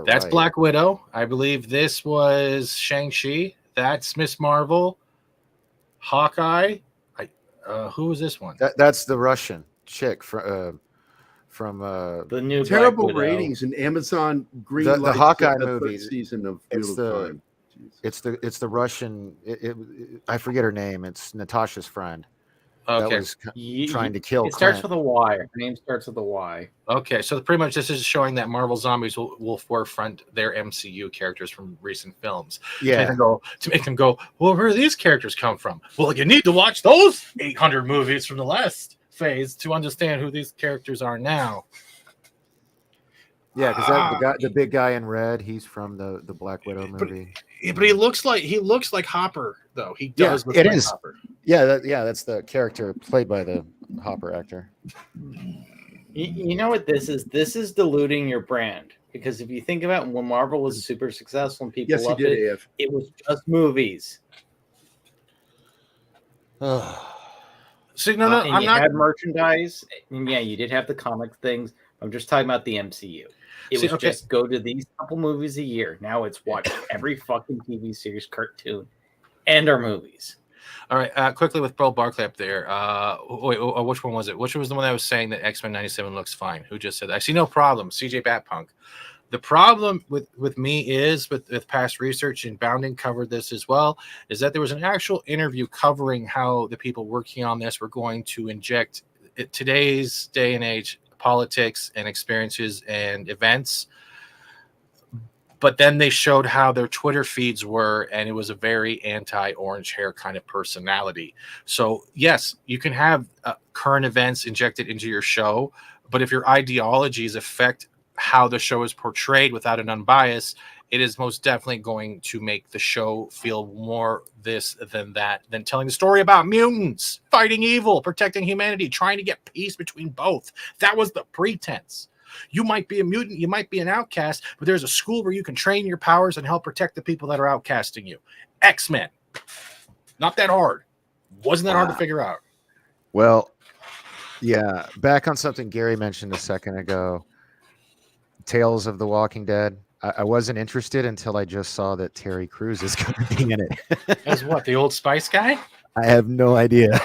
That's Black Widow. I believe this was Shang-Chi. That's Miss Marvel. Hawkeye. Who was this one? That's the Russian chick from the new terrible ratings in Amazon Green Light. The Hawkeye movie season of it's the Russian. I forget her name. It's Natasha's friend. Okay. That was trying to kill. It starts with a Y. Her name starts with a Y. Okay, so pretty much this is showing that Marvel Zombies will forefront their MCU characters from recent films. Yeah. To make them go, well, where do these characters come from? Well, you need to watch those 800 movies from the last phase to understand who these characters are now. Yeah, because the big guy in red, he's from the Black Widow movie. But he looks like Hopper, though. He does look like Hopper. Yeah, that's the character played by the Hopper actor. You know what this is? This is diluting your brand. Because if you think about when Marvel was super successful and people loved it, it was just movies. See, no, I'm not. Had merchandise. And yeah, you did have the comic things. I'm just talking about the MCU. It was just go to these couple movies a year. Now it's watch every fucking TV series, cartoon, and our movies. All right, quickly with Pearl Barclay up there. Which one was it? Which was the one that was saying that X-Men 97 looks fine? Who just said that? I see no problem. CJ Batpunk. The problem with me is with past research, and Bounding covered this as well, is that there was an actual interview covering how the people working on this were going to inject today's day and age politics and experiences and events. But then they showed how their Twitter feeds were, and it was a very anti-orange hair kind of personality. So yes, you can have current events injected into your show, but if your ideologies affect how the show is portrayed without an unbiased, it is most definitely going to make the show feel more this than that, than telling the story about mutants fighting evil, protecting humanity, trying to get peace between both. That was the pretense. You might be a mutant, you might be an outcast, but there's a school where you can train your powers and help protect the people that are outcasting you. X-Men. Not that hard. Wasn't that hard to figure out. Well, yeah. Back on something Gary mentioned a second ago. Tales of the Walking Dead. I wasn't interested until I just saw that Terry Crews is going to be in it. As what, the Old Spice guy? I have no idea.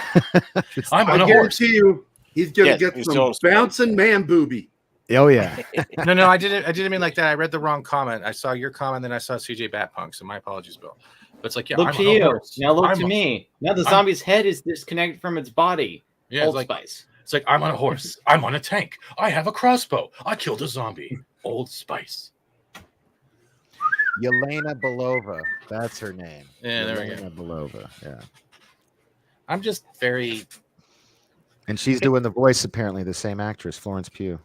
I guarantee you, he's going to get some bouncing man booby. Oh yeah. No, I didn't mean like that. I read the wrong comment. I saw your comment, then I saw CJ Batpunk. So my apologies, Bill. But it's like, yeah, look to you. Now look to me. Now the zombie's head is disconnected from its body. Yeah, Old Spice. It's like, I'm on a horse. I'm on a tank. I have a crossbow. I killed a zombie. Old Spice. Yelena Belova. That's her name. Yeah, there we Yelena Belova. Yeah. I'm just very. And she's doing the voice, apparently, the same actress, Florence Pugh.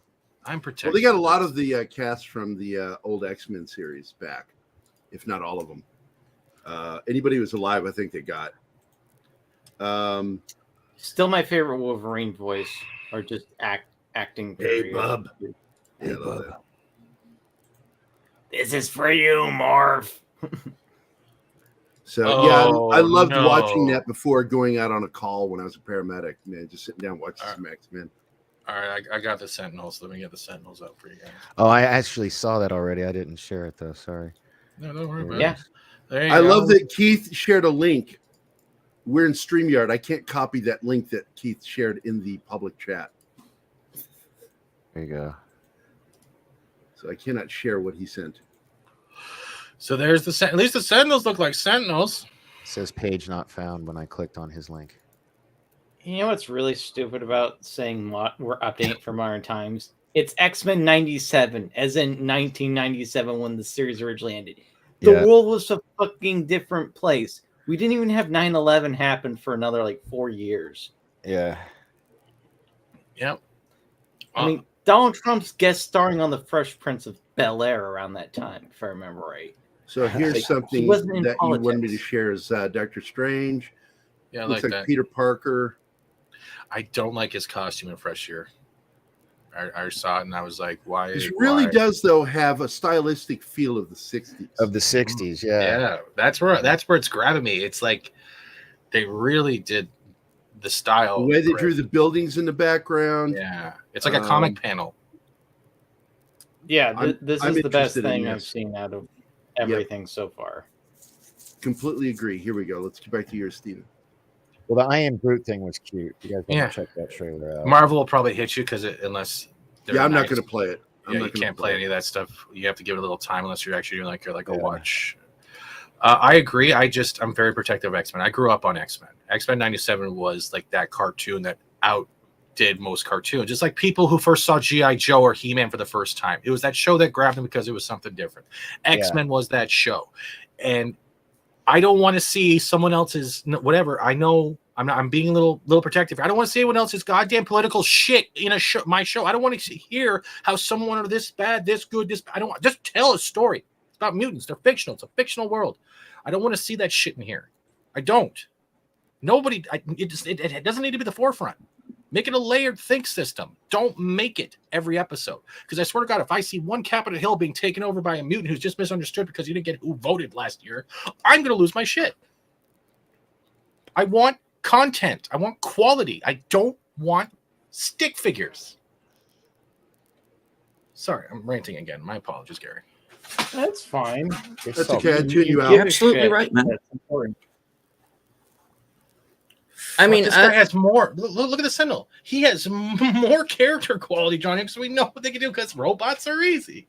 I'm protected. Well, they got a lot of the cast from the old X-Men series back, if not all of them. Anybody who's alive, I think they got. Still my favorite Wolverine voice, or just acting. Hey, period. bub. Hey, bub. This is for you, Marv. So I loved watching that before going out on a call when I was a paramedic. Man, just sitting down watching some X-Men. All right, I got the Sentinels. Let me get the Sentinels up for you guys. Oh, I actually saw that already. I didn't share it though. Sorry. No, don't worry about Yeah. it. There you I go. love that Keith shared a link. We're in StreamYard. I can't copy that link that Keith shared in the public chat. There you go. So I cannot share what he sent. So there's at least the Sentinels look like Sentinels. It says page not found when I clicked on his link. You know what's really stupid about saying we're updating from modern times? It's X-Men 97, as in 1997 when the series originally ended. The world was a fucking different place. We didn't even have 9/11 happen for another like 4 years. Yeah. Yep. I mean, Donald Trump's guest starring on The Fresh Prince of Bel-Air around that time, if I remember right. So here's Like, something he wasn't in that you wanted me to politics. share is Doctor Strange. Yeah, I Looks like like that. Peter Parker. I don't like his costume in Fresh Year. I saw it and I was like, why? This really why? does, though, have a stylistic feel of the 60s. Of the 60s, yeah. Yeah, that's where it's grabbing me. It's like they really did the style. The way they correct. drew the buildings in the background. Yeah, it's like a comic panel. Yeah, this I'm is the best interested in thing this. I've seen out of everything so far. Completely agree. Here we go. Let's get back to yours, Steven. Well, the I Am Groot thing was cute. You guys want Yeah. to check that trailer out. Marvel will probably hit you because unless they're Yeah, I'm not nice. going to play it. I'm Yeah, not you gonna can't play any of that stuff. You have to give it a little time unless you're actually doing like a Yeah. watch. I agree. I'm very protective of X-Men. I grew up on X-Men. X-Men 97 was like that cartoon that outdid most cartoons. Just like people who first saw G.I. Joe or He-Man for the first time. It was that show that grabbed them because it was something different. X-Men was that show. And I don't want to see someone else's whatever. I know I'm being a little protective. I don't want to see anyone else's goddamn political shit in my show. I don't want to hear how someone are this bad, this good, this. I don't want. Just tell a story. It's about mutants. They're fictional. It's a fictional world. I don't want to see that shit in here. I don't. Nobody. It doesn't need to be the forefront. Make it a layered think system. Don't make it every episode. Because I swear to God, if I see one Capitol Hill being taken over by a mutant who's just misunderstood because he didn't get who voted last year, I'm going to lose my shit. I want content. I want quality. I don't want stick figures. Sorry, I'm ranting again. My apologies, Gary. That's fine. That's okay. I tune you out. You're absolutely right, man. That's important. I mean, this guy has more. Look at the Sentinel. He has more character quality, Johnny, because we know what they can do because robots are easy.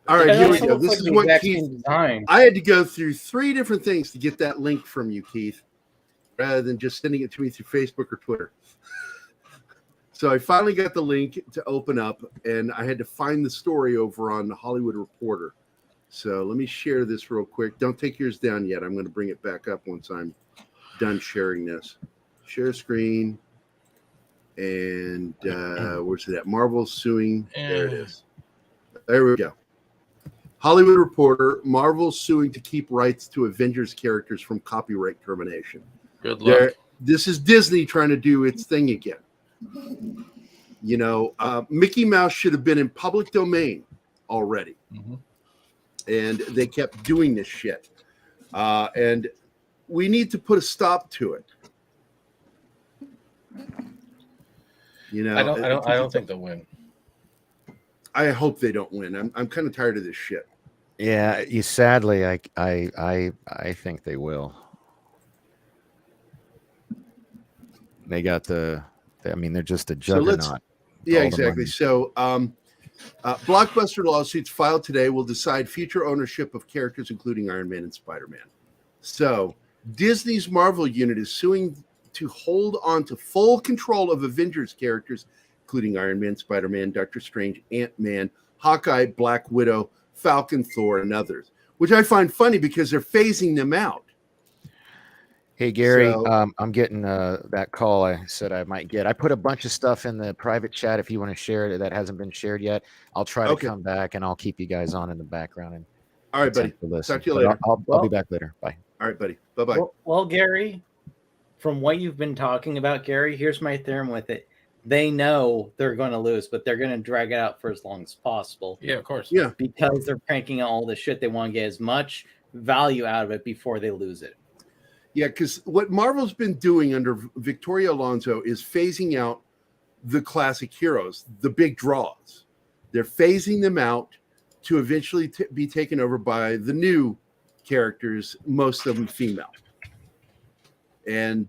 All right, It here we also go. looks This like is the what exact Keith. same design. I had to go through 3 different things to get that link from you, Keith, rather than just sending it to me through Facebook or Twitter. So I finally got the link to open up, and I had to find the story over on the Hollywood Reporter. So let me share this real quick. Don't take yours down yet. I'm going to bring it back up once I'm done sharing this. Share screen. And where's it at? Marvel suing. There it is. There we go. Hollywood Reporter, Marvel suing to keep rights to Avengers characters from copyright termination. Good luck. This is Disney trying to do its thing again. You know, Mickey Mouse should have been in public domain already. Mm-hmm. And they kept doing this shit. And we need to put a stop to it. You know, I don't think they'll win. I hope they don't win. I'm kind of tired of this shit. Yeah, sadly, I think they will. They got they're just a juggernaut. Yeah, exactly. So, blockbuster lawsuits filed today will decide future ownership of characters, including Iron Man and Spider-Man. So, Disney's Marvel unit is suing to hold on to full control of Avengers characters, including Iron Man, Spider-Man, Doctor Strange, Ant-Man, Hawkeye, Black Widow, Falcon, Thor, and others, which I find funny because they're phasing them out. Hey, Gary, So- I'm getting that call I said I might get. I put a bunch of stuff in the private chat if you want to share it that hasn't been shared yet. I'll try to come back, and I'll keep you guys on in the background. And all right, buddy. Talk to you later. I'll be back later. Bye. All right, buddy. Bye-bye. Well, Gary, from what you've been talking about, Gary, here's my theorem with it. They know they're going to lose, but they're going to drag it out for as long as possible. Yeah, of course. Yeah. Because they're cranking out all the shit. They want to get as much value out of it before they lose it. Yeah, because what Marvel's been doing under Victoria Alonso is phasing out the classic heroes, the big draws. They're phasing them out to eventually be taken over by the new characters, most of them female. And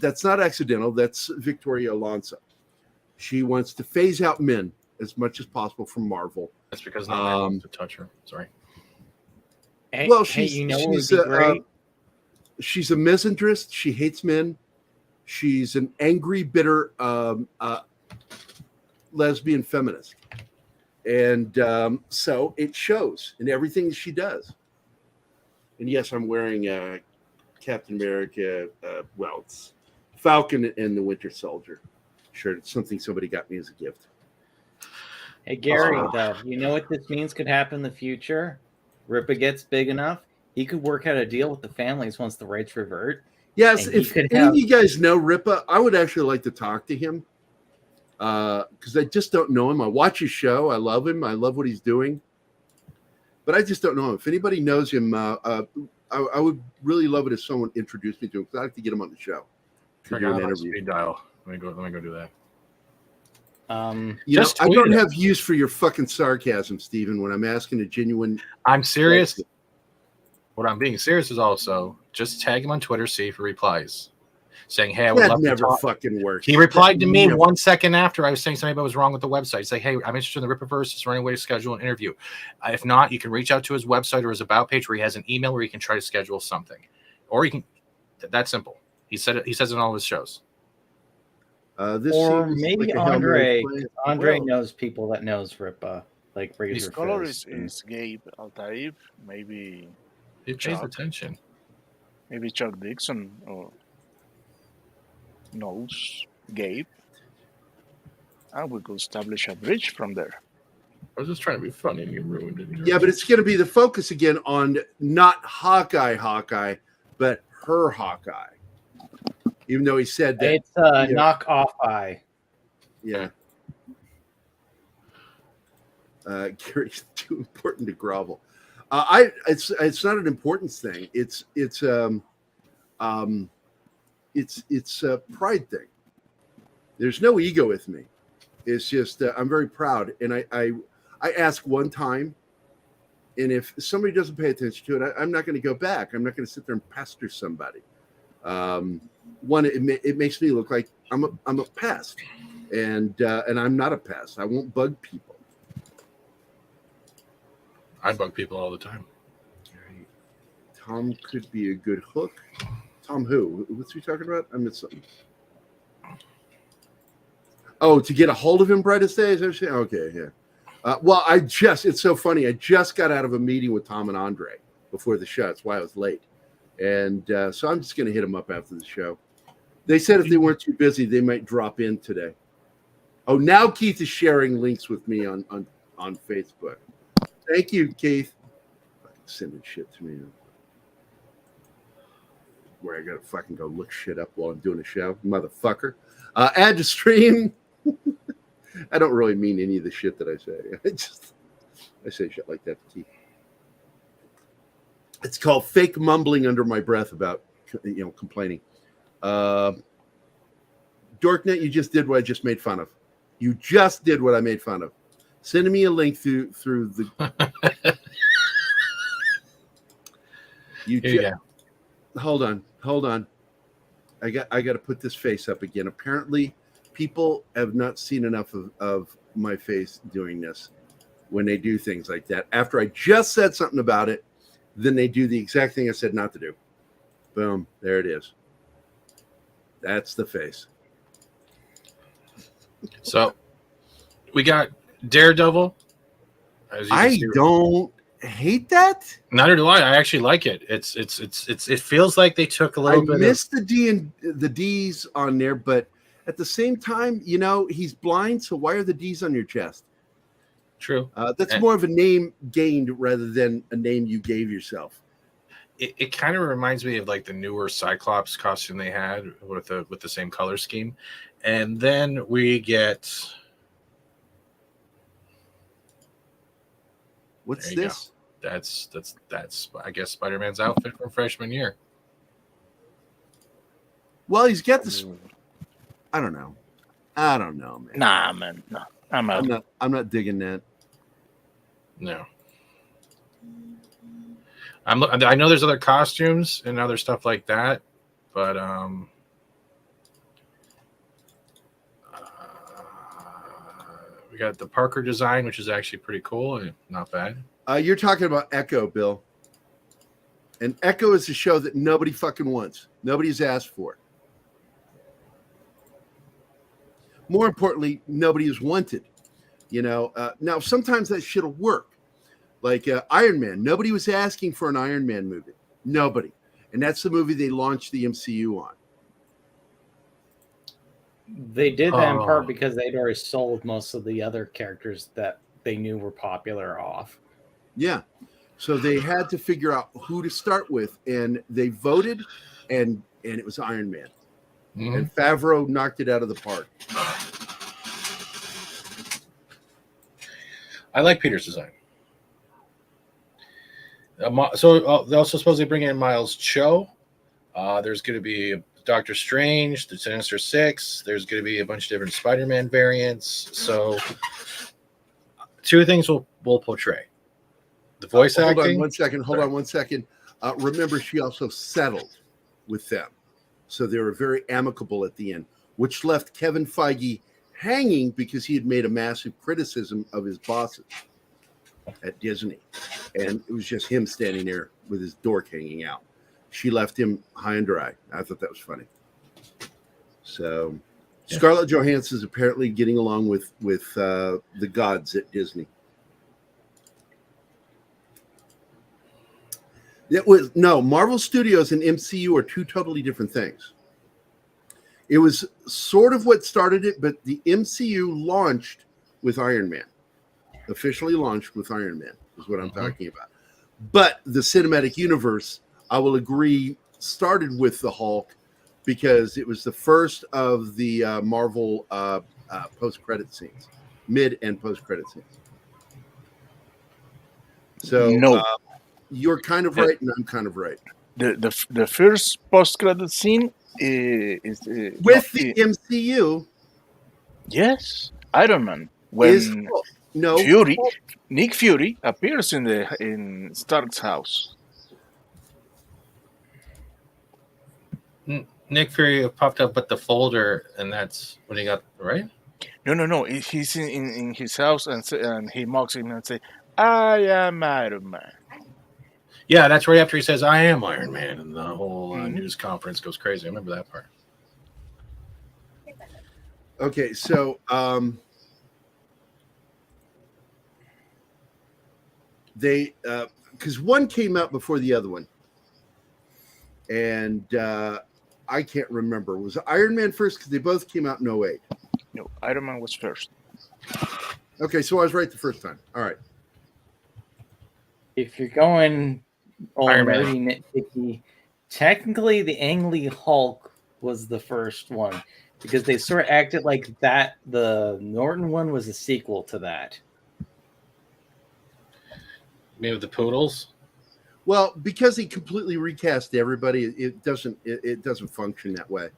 that's not accidental. That's Victoria Alonso. She wants to phase out men as much as possible from Marvel. That's because no man wants to touch her. Sorry. Hey, Well, she's she's a misandrist. She hates men. She's an angry, bitter lesbian feminist. And so it shows in everything she does. And yes, I'm wearing Captain America, it's Falcon and the Winter Soldier shirt. It's something somebody got me as a gift. Hey, Gary, though, you know what this means could happen in the future? Ripa gets big enough, he could work out a deal with the families once the rights revert. Yes, if any of you guys know Ripa, I would actually like to talk to him because I just don't know him. I watch his show. I love him. I love what he's doing. But I just don't know him. If anybody knows him, I would really love it if someone introduced me to him because I'd like to get him on the show. I got an speed dial. Let me go do that. You know, I don't have use for your fucking sarcasm, Stephen, when I'm asking a genuine. I'm serious. What I'm being serious is also just tag him on Twitter, see if he replies, saying, "Hey, I would love to talk." Fucking works. He replied to me 1 second after I was saying something about what was wrong with the website. He's like, "Hey, I'm interested in the Rippaverse. It's running away to schedule an interview. If not, you can reach out to his website or his about page where he has an email where you can try to schedule something, or you can. That's simple. He said it. He says it in all his shows. Or maybe like Andre knows people that knows Ripa, like Razor His color is Gabe Altair. Maybe he pays attention. Maybe Chuck Dixon or knows Gabe, and we could establish a bridge from there. I was just trying to be funny and you ruined it. Yeah, but it's going to be the focus again on not Hawkeye, but her Hawkeye. Even though he said that it's knock off eye. Yeah. Gary's too important to grovel. It's not an importance thing. It's a pride thing. There's no ego with me. It's just I'm very proud, and I ask one time, and if somebody doesn't pay attention to it, I'm not going to go back. I'm not going to sit there and pester somebody. One, it makes me look like I'm a pest, and I'm not a pest. I won't bug people. I bug people all the time. Tom could be a good hook. Tom who? What's he talking about? I missed something. Oh, to get a hold of him, brightest days. Okay, yeah. Well, it's so funny. I just got out of a meeting with Tom and Andre before the show. That's why I was late. And so I'm just going to hit them up after the show. They said if they weren't too busy, they might drop in today. Oh, now Keith is sharing links with me on Facebook. Thank you, Keith. Sending shit to me. Where I got to fucking go look shit up while I'm doing a show. Motherfucker. Add to stream. I don't really mean any of the shit that I say. I say shit like that to Keith. It's called fake mumbling under my breath about, complaining. Dorknet, you just did what I just made fun of. You just did what I made fun of. Send me a link through the. Hold on. I got to put this face up again. Apparently, people have not seen enough of my face doing this when they do things like that. After I just said something about it, then they do the exact thing I said not to do. Boom. There it is. That's the face. So we got Daredevil I don't hate that. Neither do I. I actually like it. It feels like they took a little bit. I missed the D and the D's on there, but at the same time, he's blind, so why are the D's on your chest? True. That's more of a name gained rather than a name you gave yourself. It kind of reminds me of like the newer Cyclops costume they had with the same color scheme, and then we get. What's this? Go. That's I guess Spider-Man's outfit from freshman year. Well, he's got this. I don't know, man. Nah, man. No, I'm out. I'm not digging that. No. I know there's other costumes and other stuff like that, but we got the Parker design, which is actually pretty cool and not bad. You're talking about Echo, Bill. And Echo is a show that nobody fucking wants. Nobody's asked for. More importantly, nobody is wanted. Now sometimes that shit'll work. Like Iron Man. Nobody was asking for an Iron Man movie. Nobody. And that's the movie they launched the MCU on. They did that in part because they'd already sold most of the other characters that they knew were popular off. Yeah. So they had to figure out who to start with, and they voted, and it was Iron Man. Mm-hmm. And Favreau knocked it out of the park. I like Peter's design. So they also supposedly bring in Miles Cho. There's going to be Doctor Strange, the Sinister Six. There's going to be a bunch of different Spider-Man variants. So two things will portray. The voice acting. Hold on one second. Remember, she also settled with them. So they were very amicable at the end, which left Kevin Feige hanging because he had made a massive criticism of his bosses at Disney. And it was just him standing there with his dork hanging out. She left him high and dry. I thought that was funny. So Scarlett Johansson is apparently getting along with the gods at Disney. Marvel Studios and MCU are two totally different things. It was sort of what started it, but the MCU launched with Iron Man. Officially launched with Iron Man is what I'm talking about. But the cinematic universe, I will agree, started with the Hulk because it was the first of the Marvel post-credit scenes, mid and post-credit scenes. So you're kind of right, and I'm kind of right. The first post-credit scene is with the MCU. Yes, Iron Man. When Nick Fury appears in Stark's house. Nick Fury popped up with the folder, and that's when he got right. No. He's in his house, and he mocks him and says, "I am Iron Man." Yeah, that's right after he says, "I am Iron Man," and the whole news conference goes crazy. I remember that part. Okay, so they because one came out before the other one, and I can't remember. Was Iron Man first? Because they both came out in 2008. No, Iron Man was first. Okay, so I was right the first time. All right. If you're going nerdy nitpicky, technically the Ang Lee Hulk was the first one because they sort of acted like that. The Norton one was a sequel to that. Maybe the Poodles. Well, because he completely recast everybody, it doesn't function that way.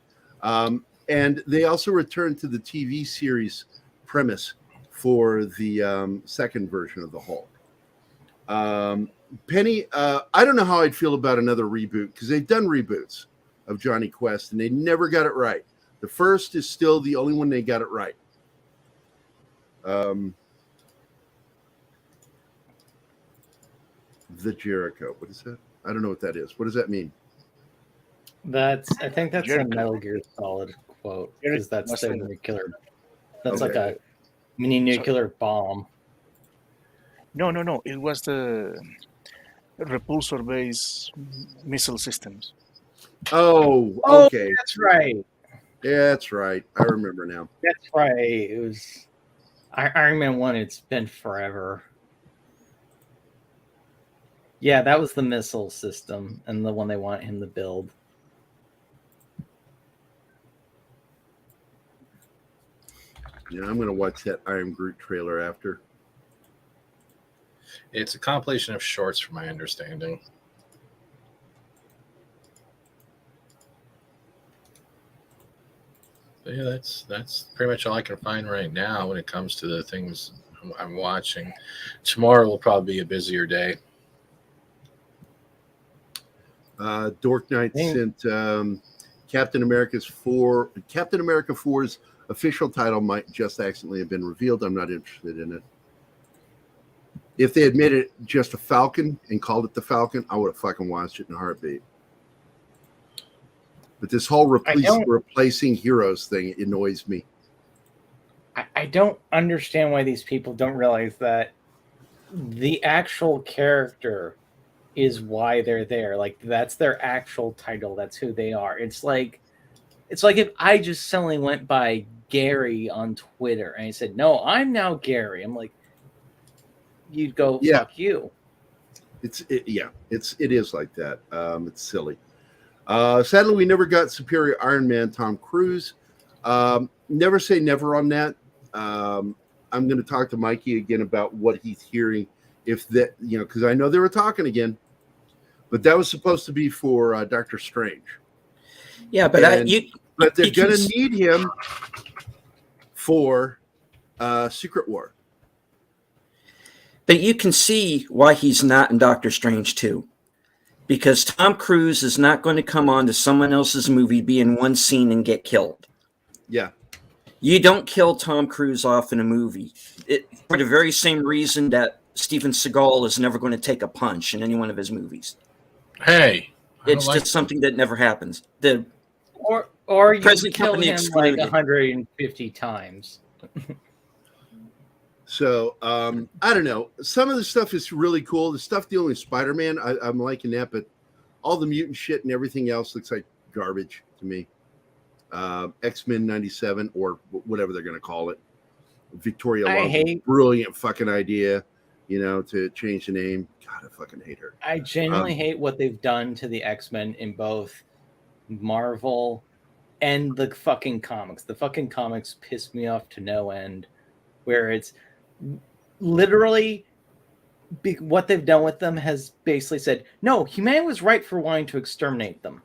And they also returned to the TV series premise for the second version of the Hulk. Penny, I don't know how I'd feel about another reboot because they've done reboots of Johnny Quest and they never got it right. The first is still the only one they got it right. The Jericho. What is that? I don't know what that is. What does that mean? I think that's Jericho. A Metal Gear Solid quote because that's the nuclear. That's like a mini nuclear bomb. No. It was the repulsor-based missile systems. Oh, Oh, okay. that's right. Yeah, that's right. I remember now. That's right. It was Iron Man 1. It's been forever. Yeah, that was the missile system and the one they want him to build. Yeah, I'm going to watch that I Am Groot trailer after. It's a compilation of shorts, from my understanding. But yeah, that's pretty much all I can find right now when it comes to the things I'm watching. Tomorrow will probably be a busier day. Dork Knight sent Captain America 4's official title might just accidentally have been revealed. I'm not interested in it. If they had made it just a Falcon and called it the Falcon, I would have fucking watched it in a heartbeat. But this whole replacing heroes thing annoys me. I don't understand why these people don't realize that the actual character is why they're there. Like, that's their actual title. That's who they are. It's like if I just suddenly went by Gary on Twitter and I said, "No, I'm now Gary." I'm like, you'd go, "Fuck you." It is like that. It's silly. Sadly, we never got Superior Iron Man Tom Cruise. Never say never on that. I'm going to talk to Mikey again about what he's hearing. If that, because I know they were talking again, but that was supposed to be for Doctor Strange. Yeah, but but they're going to need him for Secret War. But you can see why he's not in Doctor Strange 2. Because Tom Cruise is not going to come on to someone else's movie, be in one scene, and get killed. Yeah. You don't kill Tom Cruise off in a movie. For the very same reason that Steven Seagal is never going to take a punch in any one of his movies. Hey. It's just something that never happens. Or you kill him like 150 times. So, I don't know. Some of the stuff is really cool. The stuff dealing with Spider-Man, I'm liking that, but all the mutant shit and everything else looks like garbage to me. X-Men 97 or whatever they're going to call it. Victoria Long, brilliant fucking idea, to change the name. God, I fucking hate her. I genuinely hate what they've done to the X-Men in both Marvel and the fucking comics. The fucking comics piss me off to no end, where it's literally what they've done with them has basically said, no, humanity was right for wanting to exterminate them.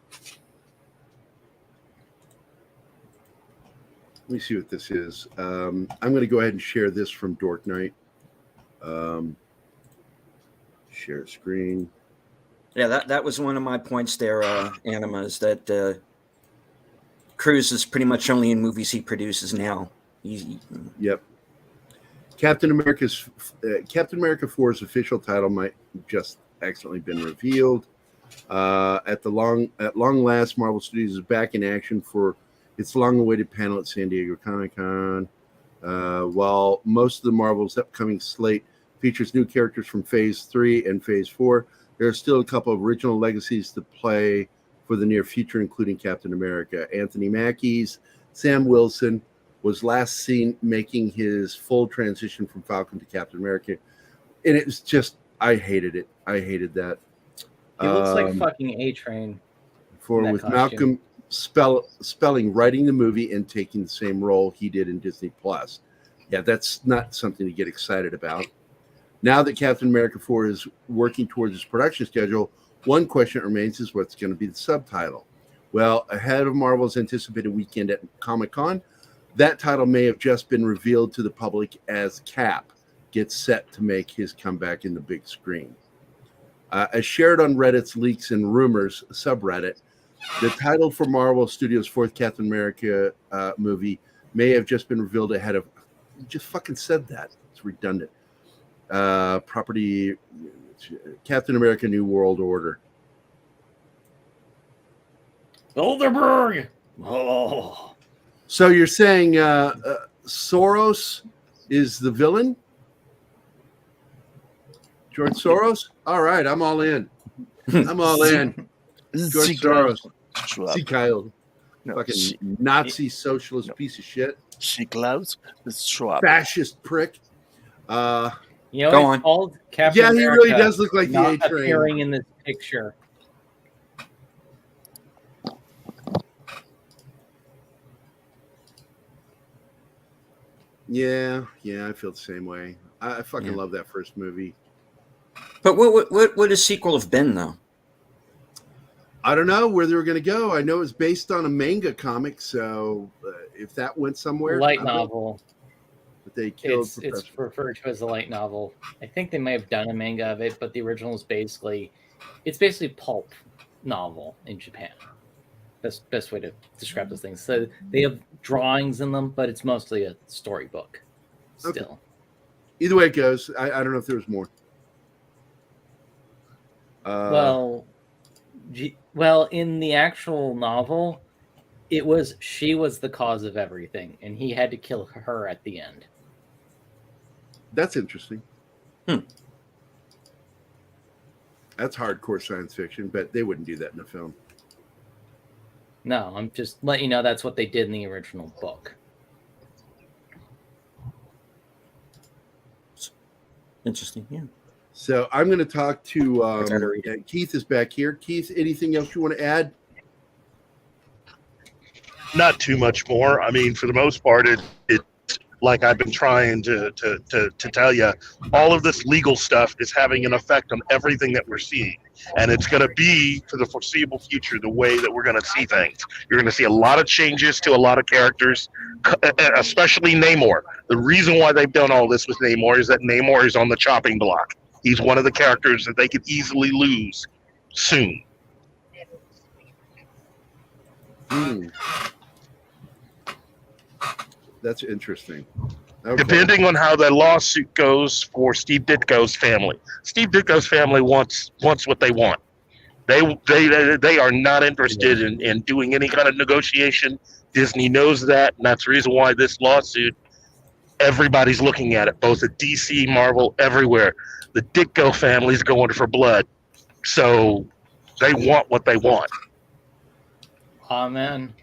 Let me see what this is. I'm going to go ahead and share this from Dork Knight. Share screen. Yeah, that was one of my points there, Anima, is that Cruise is pretty much only in movies he produces now. Yep. Captain America 4's official title might just accidentally been revealed. At long last, Marvel Studios is back in action for its long-awaited panel at Sandiego Comic-Con. While most of the Marvel's upcoming slate features new characters from Phase 3 and Phase 4, there are still a couple of original legacies to play for the near future, including Captain America. Anthony Mackie's Sam Wilson was last seen making his full transition from Falcon to Captain America. And it was just, I hated it. I hated that. He looks like fucking A-Train. With costume. Malcolm Spelling writing the movie and taking the same role he did in Disney Plus. Yeah, that's not something to get excited about. Now that Captain America 4 is working towards its production schedule, one question that remains is what's going to be the subtitle. Well, ahead of Marvel's anticipated weekend at Comic-Con, that title may have just been revealed to the public as Cap gets set to make his comeback in the big screen. As shared on Reddit's Leaks and Rumors subreddit, the title for Marvel Studios' fourth Captain America movie may have just been revealed ahead of... You just fucking said that. It's redundant. Property... Captain America New World Order. Bilderberg! Oh... So you're saying Soros is the villain? George Soros? All right, I'm all in. I'm all in. George Soros. See Kyle. No, Fucking Nazi socialist piece of shit. She clouds the Schwab. Fascist prick. You know, Go it's on. called Captain Yeah, he America really does look like the not A-Train. appearing in this picture. Yeah, I feel the same way. I fucking love that first movie. But what would a sequel have been, though? I don't know where they were going to go. I know it's based on a manga comic, so if that went somewhere, Light novel. But they killed. It's referred to as a light novel. I think they may have done a manga of it, but the original is basically pulp novel in Japan. Best way to describe those things. So they have drawings in them, but it's mostly a storybook. Still. Okay. Either way it goes, I don't know if there was more. Well, in the actual novel, she was the cause of everything, and he had to kill her at the end. That's interesting. That's hardcore science fiction, but they wouldn't do that in a film. No, I'm just letting you know that's what they did in the original book. Interesting, yeah. So I'm going to talk to Keith is back here. Keith, anything else you want to add? Not too much more. I mean, for the most part, it's like I've been trying to tell you, all of this legal stuff is having an effect on everything that we're seeing. And it's going to be, for the foreseeable future, the way that we're going to see things. You're going to see a lot of changes to a lot of characters, especially Namor. The reason why they've done all this with Namor is that Namor is on the chopping block. He's one of the characters that they could easily lose soon. That's interesting. Okay. Depending on how the lawsuit goes for Steve Ditko's family. Steve Ditko's family wants what they want. They are not interested in doing any kind of negotiation. Disney knows that, and that's the reason why this lawsuit, everybody's looking at it, both at DC, Marvel, everywhere. The Ditko family's going for blood. So they want what they want. Amen.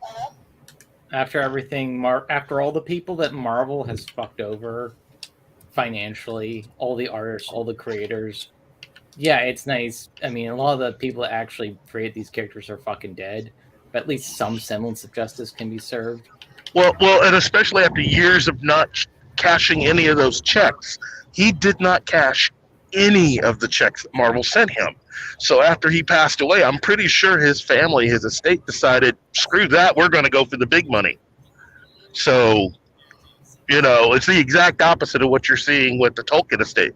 After everything, after all the people that Marvel has fucked over financially, all the artists, all the creators, yeah, it's nice. I mean, a lot of the people that actually create these characters are fucking dead, but at least some semblance of justice can be served. Well, and especially after years of not cashing any of those checks, he did not cash any of the checks that Marvel sent him. So after he passed away, I'm pretty sure his family, his estate decided, screw that, we're going to go for the big money. So, it's the exact opposite of what you're seeing with the Tolkien estate.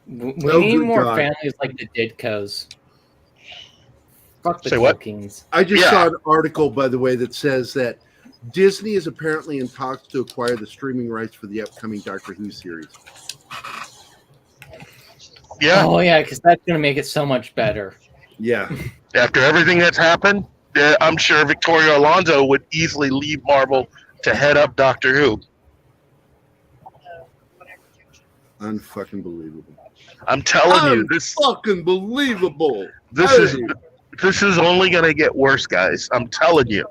We need more families like the Ditkos. Fuck the Tolkiens. I just saw an article, by the way, that says that Disney is apparently in talks to acquire the streaming rights for the upcoming Doctor Who series. Yeah. Oh, yeah, because that's going to make it so much better. Yeah. After everything that's happened, I'm sure Victoria Alonso would easily leave Marvel to head up Doctor Who. Unfucking believable. I'm telling you, this fucking believable. This is only going to get worse, guys. I'm telling you.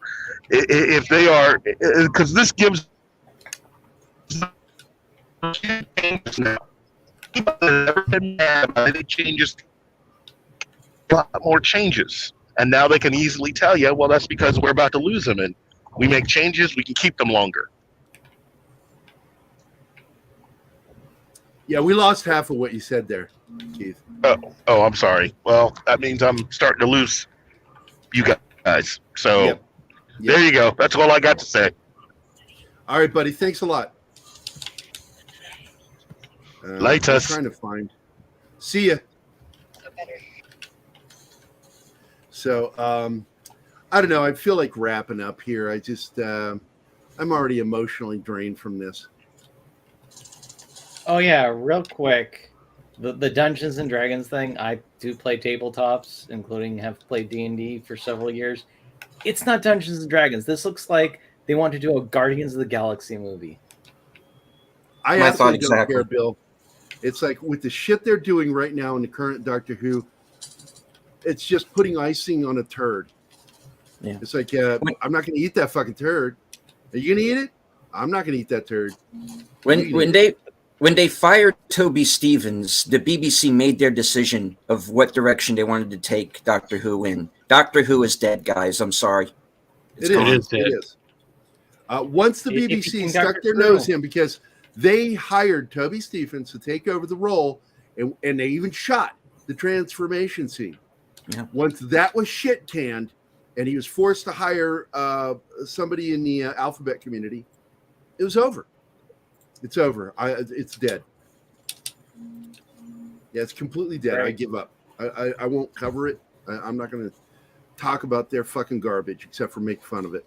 If they are, because this gives now. Never been mad about any changes, a lot more changes, and now they can easily tell you, well, that's because we're about to lose them, and we make changes, we can keep them longer. Yeah, we lost half of what you said there, Keith. Oh, I'm sorry. Well, that means I'm starting to lose you guys. So Yep. There you go. That's all I got to say. All right, buddy. Thanks a lot. Later. I'm trying to find. See ya. So, I don't know. I feel like wrapping up here. I just, I'm already emotionally drained from this. Oh yeah, real quick, the Dungeons and Dragons thing. I do play tabletops, including have played D&D for several years. It's not Dungeons and Dragons. This looks like they want to do a Guardians of the Galaxy movie. I My thought absolutely don't exactly. care, Bill. It's like with the shit they're doing right now in the current Doctor Who, it's just putting icing on a turd. Yeah. It's like, I'm not going to eat that fucking turd. Are you going to eat it? I'm not going to eat that turd. When they fired Toby Stevens, the BBC made their decision of what direction they wanted to take Doctor Who in. Doctor Who is dead, guys. I'm sorry. It is. Once the BBC stuck their nose in, because they hired Toby Stephens to take over the role, and they even shot the transformation scene. Yeah. Once that was shit canned, and he was forced to hire somebody in the alphabet community, it was over. It's over. It's dead. Yeah, it's completely dead. Right. I give up. I won't cover it. I'm not going to talk about their fucking garbage except for make fun of it.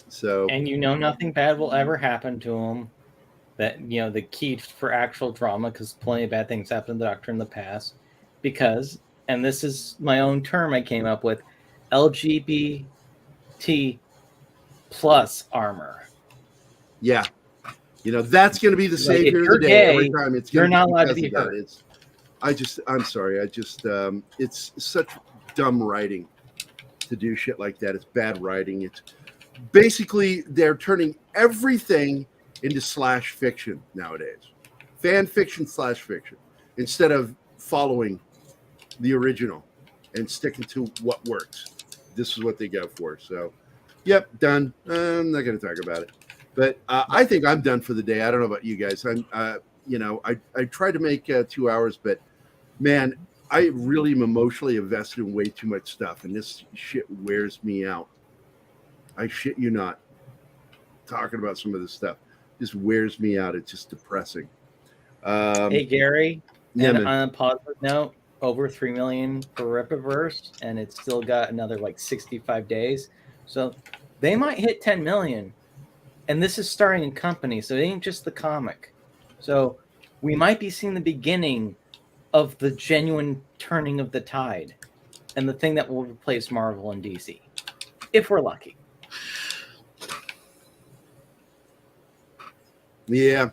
So, and nothing bad will ever happen to him. That the key for actual drama, because plenty of bad things happened to the Doctor in the past. Because, and this is my own term I came up with, LGBT plus armor. Yeah. That's going to be the savior of the day every time. You're not allowed to be hurt. I'm sorry. It's such dumb writing to do shit like that. It's bad writing. It's basically they're turning everything into slash fiction nowadays. Fan fiction slash fiction instead of following the original and sticking to what works. This is what they go for. So, yep, done. I'm not going to talk about it. But I think I'm done for the day. I don't know about you guys. I tried to make 2 hours, but man, I really am emotionally invested in way too much stuff, and this shit wears me out. I shit you not. Talking about some of this stuff just wears me out. It's just depressing. Hey, Gary. Yeah, and on a positive note, over 3 million for Rippaverse, and it's still got another 65 days. So they might hit 10 million. And this is starting in company, so it ain't just the comic. So we might be seeing the beginning of the genuine turning of the tide and the thing that will replace Marvel and DC, if we're lucky. Yeah.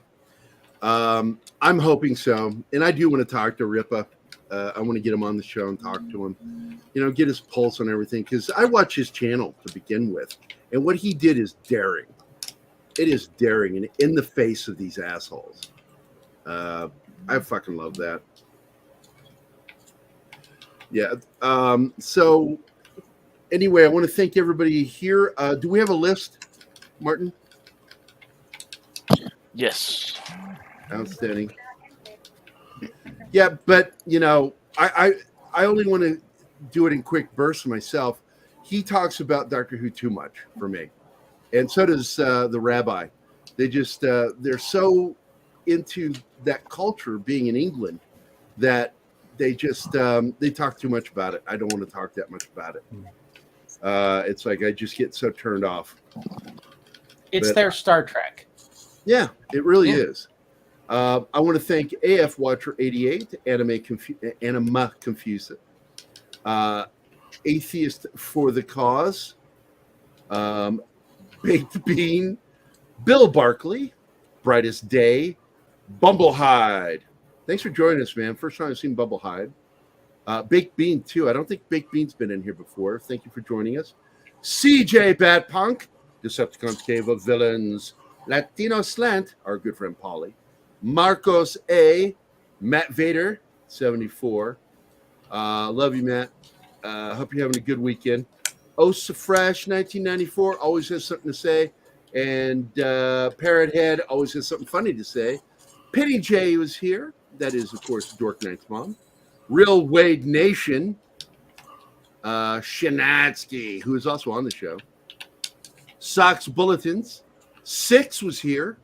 I'm hoping so. And I do want to talk to Ripa. I want to get him on the show and talk to him, get his pulse on everything. Because I watch his channel to begin with. And what he did is daring. It is daring and in the face of these assholes. I fucking love that. Yeah. So anyway, I want to thank everybody here. Do we have a list, Martin? Yes. Outstanding. Yeah, but I only want to do it in quick bursts myself. He talks about Doctor Who too much for me. And so does the rabbi. They just, they're so into that culture being in England that they just, they talk too much about it. I don't want to talk that much about it. It's like I just get so turned off. It's their Star Trek. Yeah, it really is. I want to thank AF Watcher 88, Anima Confusa, Atheist for the Cause, Baked Bean, Bill Barkley, Brightest Day, Bumblehide. Thanks for joining us, man. First time I've seen Bumblehide. Baked Bean, too. I don't think Baked Bean's been in here before. Thank you for joining us. CJ Batpunk, Decepticons Cave of Villains, Latino Slant, our good friend Polly, Marcos A, Matt Vader, 74. Love you, Matt. Hope you're having a good weekend. Osa Fresh, 1994, always has something to say. And Parrot Head always has something funny to say. Penny J was here. That is, of course, Dork Knight's mom. Real Wade Nation. Shanatsky, who is also on the show. Sox Bulletins. Six was here.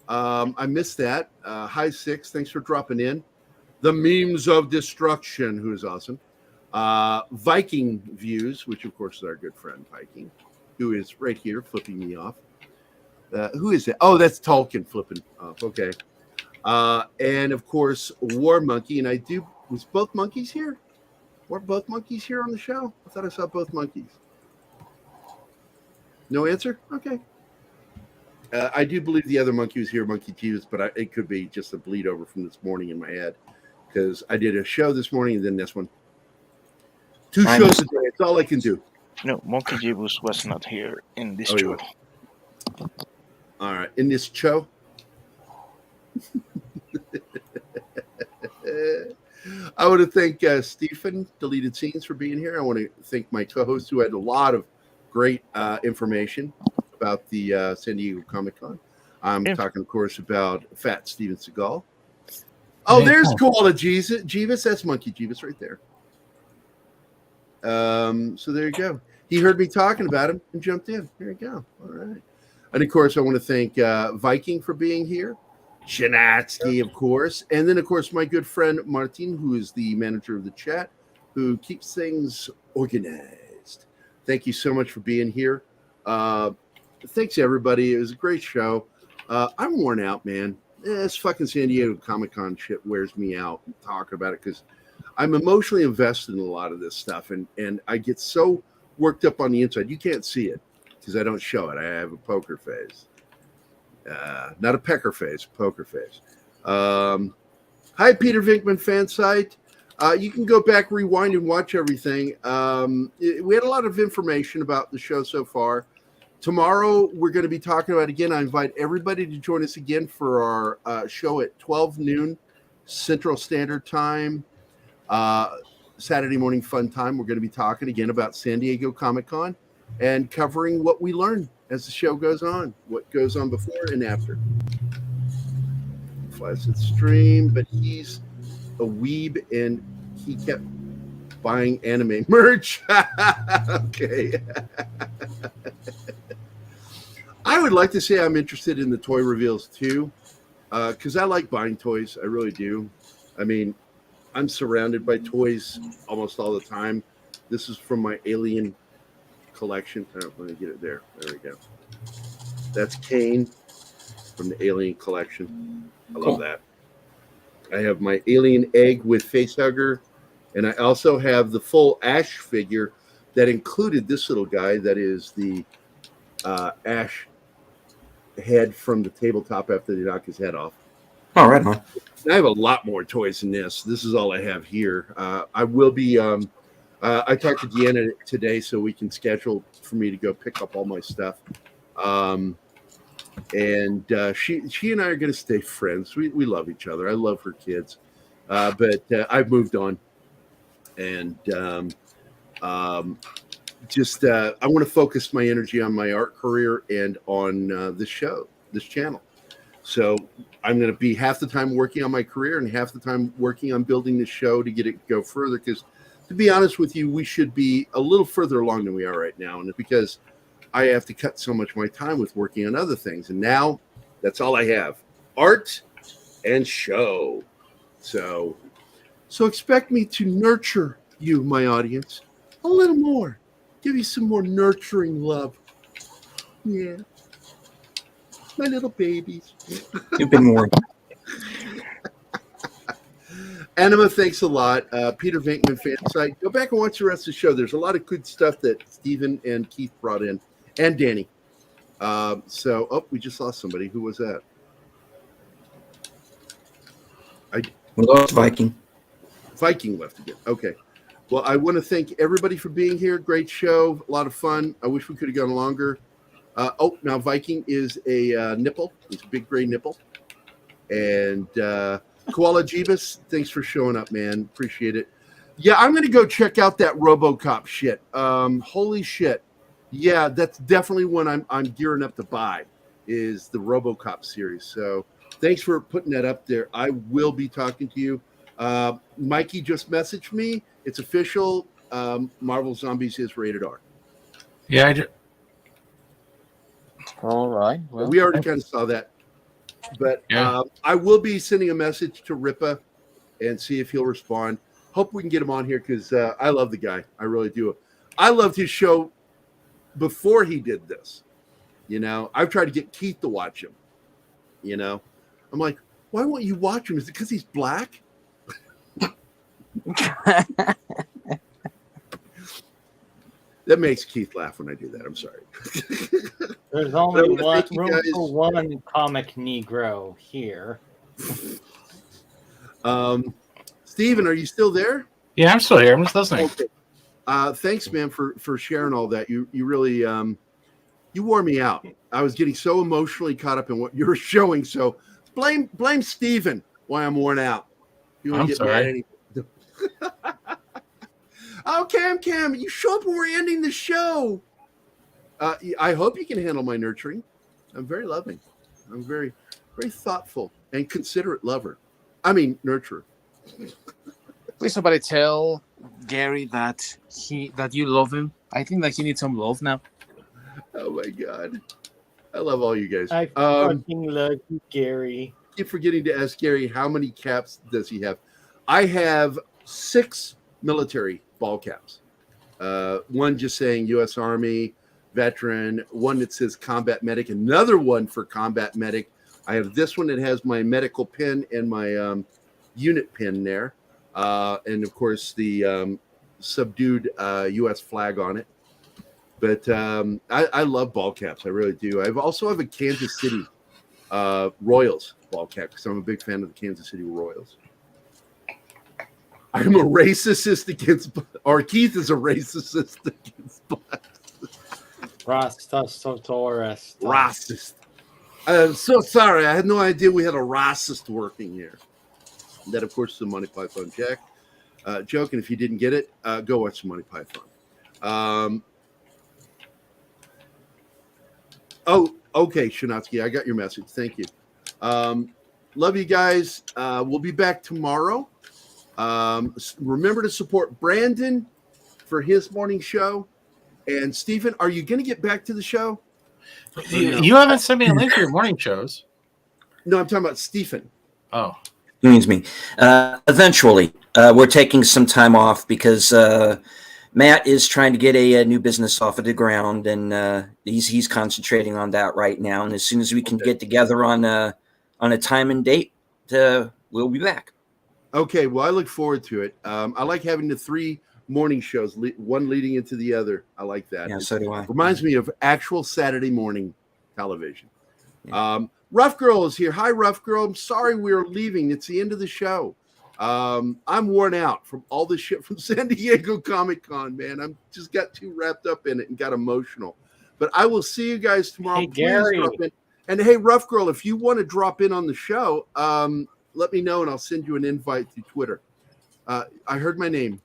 I missed that. Hi, Six. Thanks for dropping in. The Memes of Destruction, who is awesome. Viking Views, which, of course, is our good friend Viking, who is right here flipping me off. Who is that? Oh, that's Tolkien flipping off. Okay. And, of course, War Monkey. And was both monkeys here? Were both monkeys here on the show? I thought I saw both monkeys. No answer? Okay. I do believe the other monkey was here, Monkey Jeeves, but it could be just a bleed over from this morning in my head because I did a show this morning and then this one. 2 shows a day. It's all I can do. No, Monkey Jeeves was not here in this Oh, show. All right, in this show. I want to thank Stephen, Deleted Scenes, for being here. I want to thank my co-host who had a lot of great information about the San Diego Comic-Con. I'm talking, of course, about Fat Steven Seagal. Oh, there's Koala Jeeves. That's Monkey Jeeves right there. So there you go. He heard me talking about him and jumped in. There you go. All right. And, of course, I want to thank Viking for being here. Shanatsky, of course. And then, of course, my good friend Martin, who is the manager of the chat, who keeps things organized. Thank you so much for being here. Thanks, everybody. It was a great show. I'm worn out, man. This fucking San Diego Comic-Con shit wears me out talking about it because I'm emotionally invested in a lot of this stuff. And I get so worked up on the inside. You can't see it because I don't show it. I have a poker face. Not a pecker face, poker face. Hi, Peter Vinkman fan site. You can go back, rewind, and watch everything. We had a lot of information about the show so far. Tomorrow, we're going to be talking about, again, I invite everybody to join us again for our show at 12 noon Central Standard Time, Saturday morning fun time. We're going to be talking again about San Diego Comic-Con and covering what we learn as the show goes on, what goes on before and after. Flaccid stream, but he's a weeb and he kept buying anime merch. Okay. I would like to say I'm interested in the toy reveals too, because I like buying toys. I really do. I mean, I'm surrounded by toys almost all the time. This is from my Alien collection. Oh, let me get it there. There we go. That's Kane from the Alien collection. I love that. I have my Alien egg with facehugger, and I also have the full Ash figure that included this little guy that is the Ash head from the tabletop after they knock his head off. Oh, right on. I have a lot more toys than this. This is all I have here. I will be. I talked to Deanna today, so we can schedule for me to go pick up all my stuff. And she and I are going to stay friends. We love each other. I love her kids, but I've moved on, and just I want to focus my energy on my art career and on this show, this channel. So I'm going to be half the time working on my career and half the time working on building the show to get it go further. Because to be honest with you, we should be a little further along than we are right now. And it's because I have to cut so much of my time with working on other things. And now that's all I have, art and show. So expect me to nurture you, my audience, a little more. Give you some more nurturing love. Yeah. My little babies. You've been warned. Anima, thanks a lot. Peter Venkman fan site. Go back and watch the rest of the show. There's a lot of good stuff that Stephen and Keith brought in, and Danny. We just lost somebody. Who was that? We lost Viking. Viking left again. Okay. Well, I want to thank everybody for being here. Great show. A lot of fun. I wish we could have gone longer. Now Viking is a nipple. It's a big gray nipple. And Koala Jeebus, thanks for showing up, man. Appreciate it. Yeah, I'm going to go check out that RoboCop shit. Holy shit. Yeah, that's definitely one I'm gearing up to buy is the RoboCop series. So thanks for putting that up there. I will be talking to you. Mikey just messaged me. It's official. Marvel Zombies is rated R. Yeah, All right. Well, We already kind of saw that. But Yeah. I will be sending a message to Ripa and see if he'll respond. Hope we can get him on here because I love the guy. I really do. I loved his show before he did this. You know, I've tried to get Keith to watch him. You know, I'm like, why won't you watch him? Is it because he's black? That makes Keith laugh when I do that. I'm sorry. There's only one thank you room guys. for one comic Negro here. Steven, are you still there? Yeah, I'm still here. I'm just listening. Okay. Thanks, man, for sharing all that. You really you wore me out. I was getting so emotionally caught up in what you were showing. So blame Steven why I'm worn out. You want to get mad at him? Oh, Cam, you show up when we're ending the show. I hope you can handle my nurturing. I'm very loving. I'm very, very thoughtful and considerate lover. I mean, nurturer. Please, somebody tell Gary that you love him. I think that he needs some love now. Oh my God, I love all you guys. I fucking love you, Gary. Keep forgetting to ask Gary how many caps does he have. I have 6 military ball caps. One just saying U.S. Army veteran. One that says combat medic. Another one for combat medic. I have this one that has my medical pin and my unit pin there. And of course the subdued U.S. flag on it. But I love ball caps. I really do. I also have a Kansas City Royals ball cap because I'm a big fan of the Kansas City Royals. I'm a racist against, or Keith is a racist against blacks. Racist. I'm so sorry. I had no idea we had a racist working here. That, of course, is the Monty Python joke. And if you didn't get it, go watch the Monty Python. Oh, okay, Shanatsky, I got your message. Thank you. Love you guys. We'll be back tomorrow. Remember to support Brandon for his morning show. And Stephen, are you going to get back to the show? You haven't sent me a link for your morning shows. No, I'm talking about Stephen. Oh. Means me. Eventually, we're taking some time off because Matt is trying to get a new business off of the ground, and he's concentrating on that right now. And as soon as we can get together on a time and date, we'll be back. Okay, well, I look forward to it. I like having the 3 morning shows, one leading into the other. I like that. Yeah, so do I. Reminds me of actual Saturday morning television. Yeah. Rough Girl is here. Hi, Rough Girl. I'm sorry we're leaving. It's the end of the show. I'm worn out from all this shit from Sandiego Comic Con, man. I'm just got too wrapped up in it and got emotional. But I will see you guys tomorrow. Hey, Gary. And hey, Rough Girl, if you want to drop in on the show, let me know and I'll send you an invite through Twitter. I heard my name.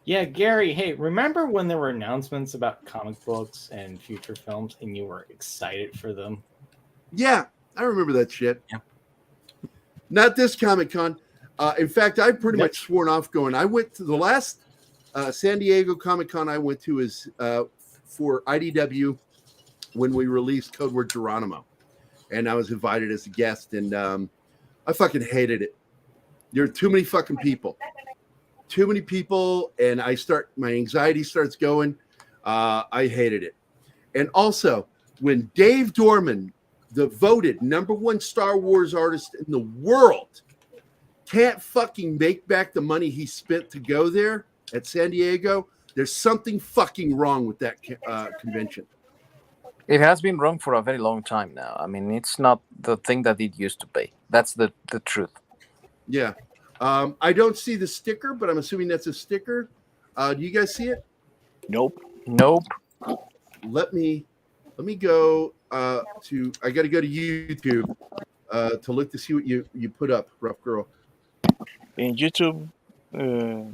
Yeah, Gary, hey, remember when there were announcements about comic books and future films and you were excited for them? Yeah, I remember that shit. Yeah. Not this Comic-Con. In fact, I've pretty much sworn off going. I went to the last Sandiego Comic-Con I went to is for IDW when we released Code Word Geronimo. And I was invited as a guest, and I fucking hated it. There are too many fucking people. Too many people, and my anxiety starts going. I hated it. And also, when Dave Dorman, the voted #1 Star Wars artist in the world, can't fucking make back the money he spent to go there at Sandiego, there's something fucking wrong with that convention. It has been wrong for a very long time now. I mean, it's not the thing that it used to be. That's the truth. Yeah. I don't see the sticker, but I'm assuming that's a sticker. Do you guys see it? Nope. Let me go to. I got to go to YouTube to look to see what you put up, Rough Girl. In YouTube,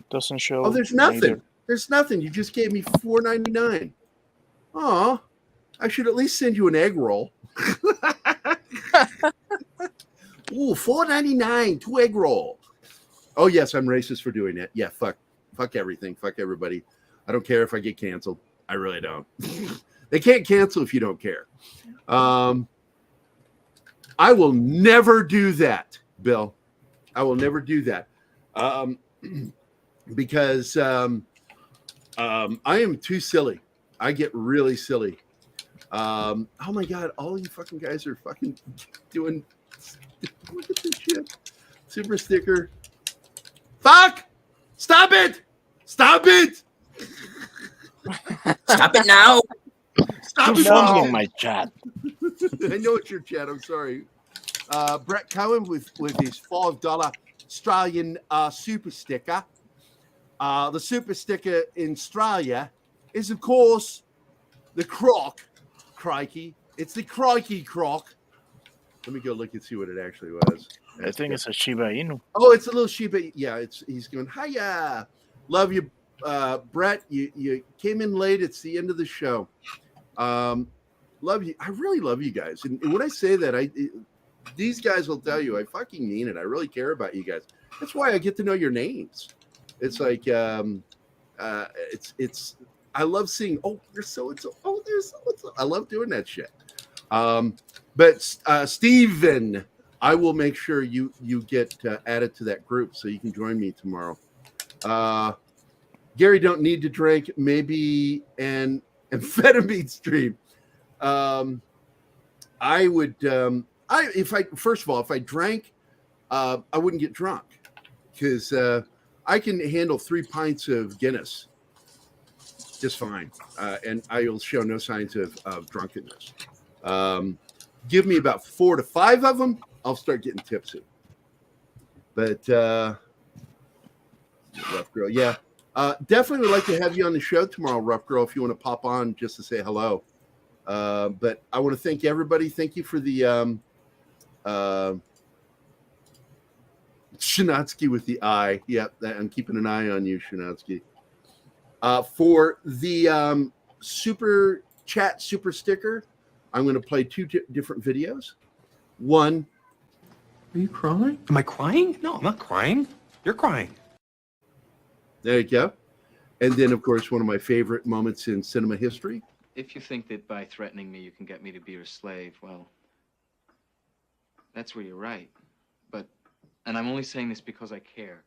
doesn't show. Oh, there's nothing. Either. There's nothing. You just gave me $4.99. Aw, I should at least send you an egg roll. Ooh, $4.99, 2 egg rolls. Oh yes, I'm racist for doing that. Yeah, fuck everything, fuck everybody. I don't care if I get canceled. I really don't. They can't cancel if you don't care. I will never do that, Bill. I will never do that because I am too silly. I get really silly. Oh my God, all you fucking guys are fucking doing. Look at this shit. Super sticker. Fuck! Stop it! Stop it! Stop it now. Stop You're it fumbling my chat. I know it's your chat. I'm sorry. Brett Cohen with his $5 Australian super sticker. The super sticker in Australia is, of course, the croc. Crikey. It's the Crikey croc. Let me go look and see what it actually was. I think it's a Shiba Inu. Oh, it's a little Shiba. Yeah, he's going, hiya. Love you, Brett. You came in late. It's the end of the show. Love you. I really love you guys. And when I say that, these guys will tell you I fucking mean it. I really care about you guys. That's why I get to know your names. It's like it's I love seeing, oh, there's so and so. Oh, there's so and so. I love doing that shit. But Steven, I will make sure you get added to that group so you can join me tomorrow. Gary don't need to drink, maybe an amphetamine stream. I would if I drank, I wouldn't get drunk because I can handle 3 pints of Guinness just fine, and I will show no signs of drunkenness. Give me about 4 to 5 of them, I'll start getting tipsy. But Rough Girl, yeah. Definitely would like to have you on the show tomorrow, Rough Girl, if you want to pop on just to say hello. But I want to thank everybody. Thank you for the Shinatsky with the eye. Yep, I'm keeping an eye on you, Shinatsky. For the super chat super sticker, I'm going to play 2 different videos. One. Are you crying? Am I crying? No, I'm not crying. You're crying. There you go. And then, of course, one of my favorite moments in cinema history. If you think that by threatening me you can get me to be your slave, well, that's where you're right. And I'm only saying this because I care.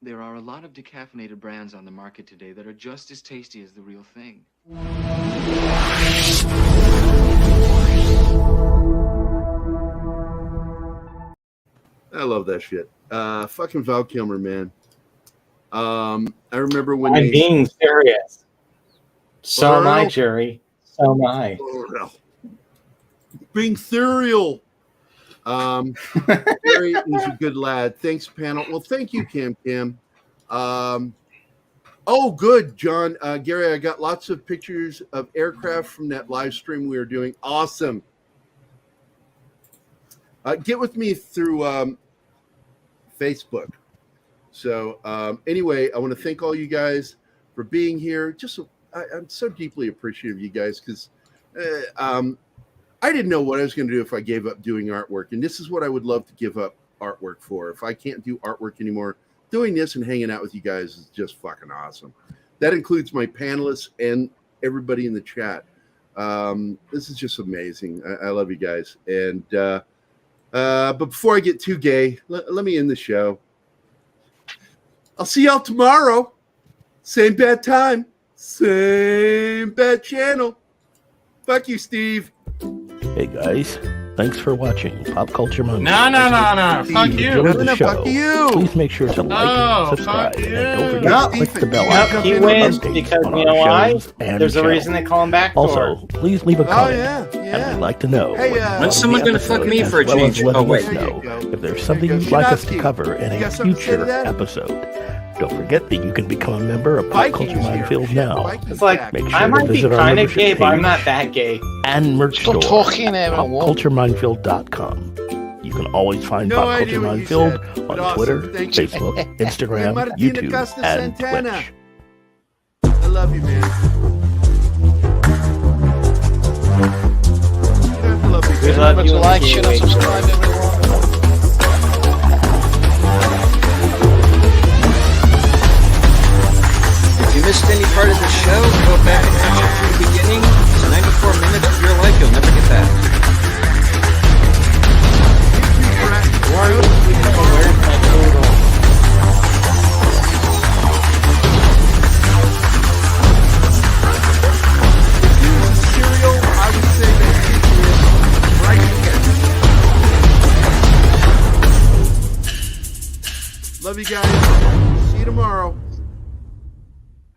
There are a lot of decaffeinated brands on the market today that are just as tasty as the real thing. I love that shit. Fucking Val Kilmer, man. I remember when I'm being serious. So am I, Earl? Jerry. So am I. Being serial. Gary is a good lad. Thanks, panel. Well, thank you, Cam. Oh, good, John. Gary, I got lots of pictures of aircraft from that live stream we were doing. Awesome. Get with me through Facebook. So anyway, I want to thank all you guys for being here. I'm so deeply appreciative of you guys because I didn't know what I was going to do if I gave up doing artwork. And this is what I would love to give up artwork for. If I can't do artwork anymore, doing this and hanging out with you guys is just fucking awesome. That includes my panelists and everybody in the chat. This is just amazing. I love you guys. And but before I get too gay, let me end the show. I'll see y'all tomorrow. Same bad time, same bad channel. Fuck you, Steve. Hey guys, thanks for watching Pop Culture Monday. No. Fuck you. The show. Fuck you. Please make sure to like, subscribe, and don't forget to click the bell icon. He for wins updates because on you our know why? shows and There's a channel. reason they call him back. Also, please leave a comment. yeah. And we'd like to know. Hey, When's someone going gonna fuck me for a change? Oh, wait. Know if there's something you'd like us to cover in a future episode. Don't forget that you can become a member of Pop Culture Minefield now. It's like, Make sure I to might be visit our kind of membership gay, but I'm page not that gay. and merch Stop store talking, at everyone. popcultureminefield.com. You can always find No Pop idea Culture what you Minefield said, but on awesome. Twitter, Thank you. Facebook, Instagram, Martina YouTube, Costa and Santana. Twitch. I love you, man. I love you, We man. love Remember you to and like, we share, can't and wait. subscribe, everyone. If you missed any part of the show, go back and watch it from the beginning. It's 94 minutes of your life you'll never get back. Why are you wearing my coat on? Cereal, I would say that is right here. Love you guys. See you tomorrow.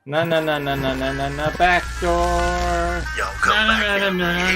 Na na na na na na na na back door. Y'all come back.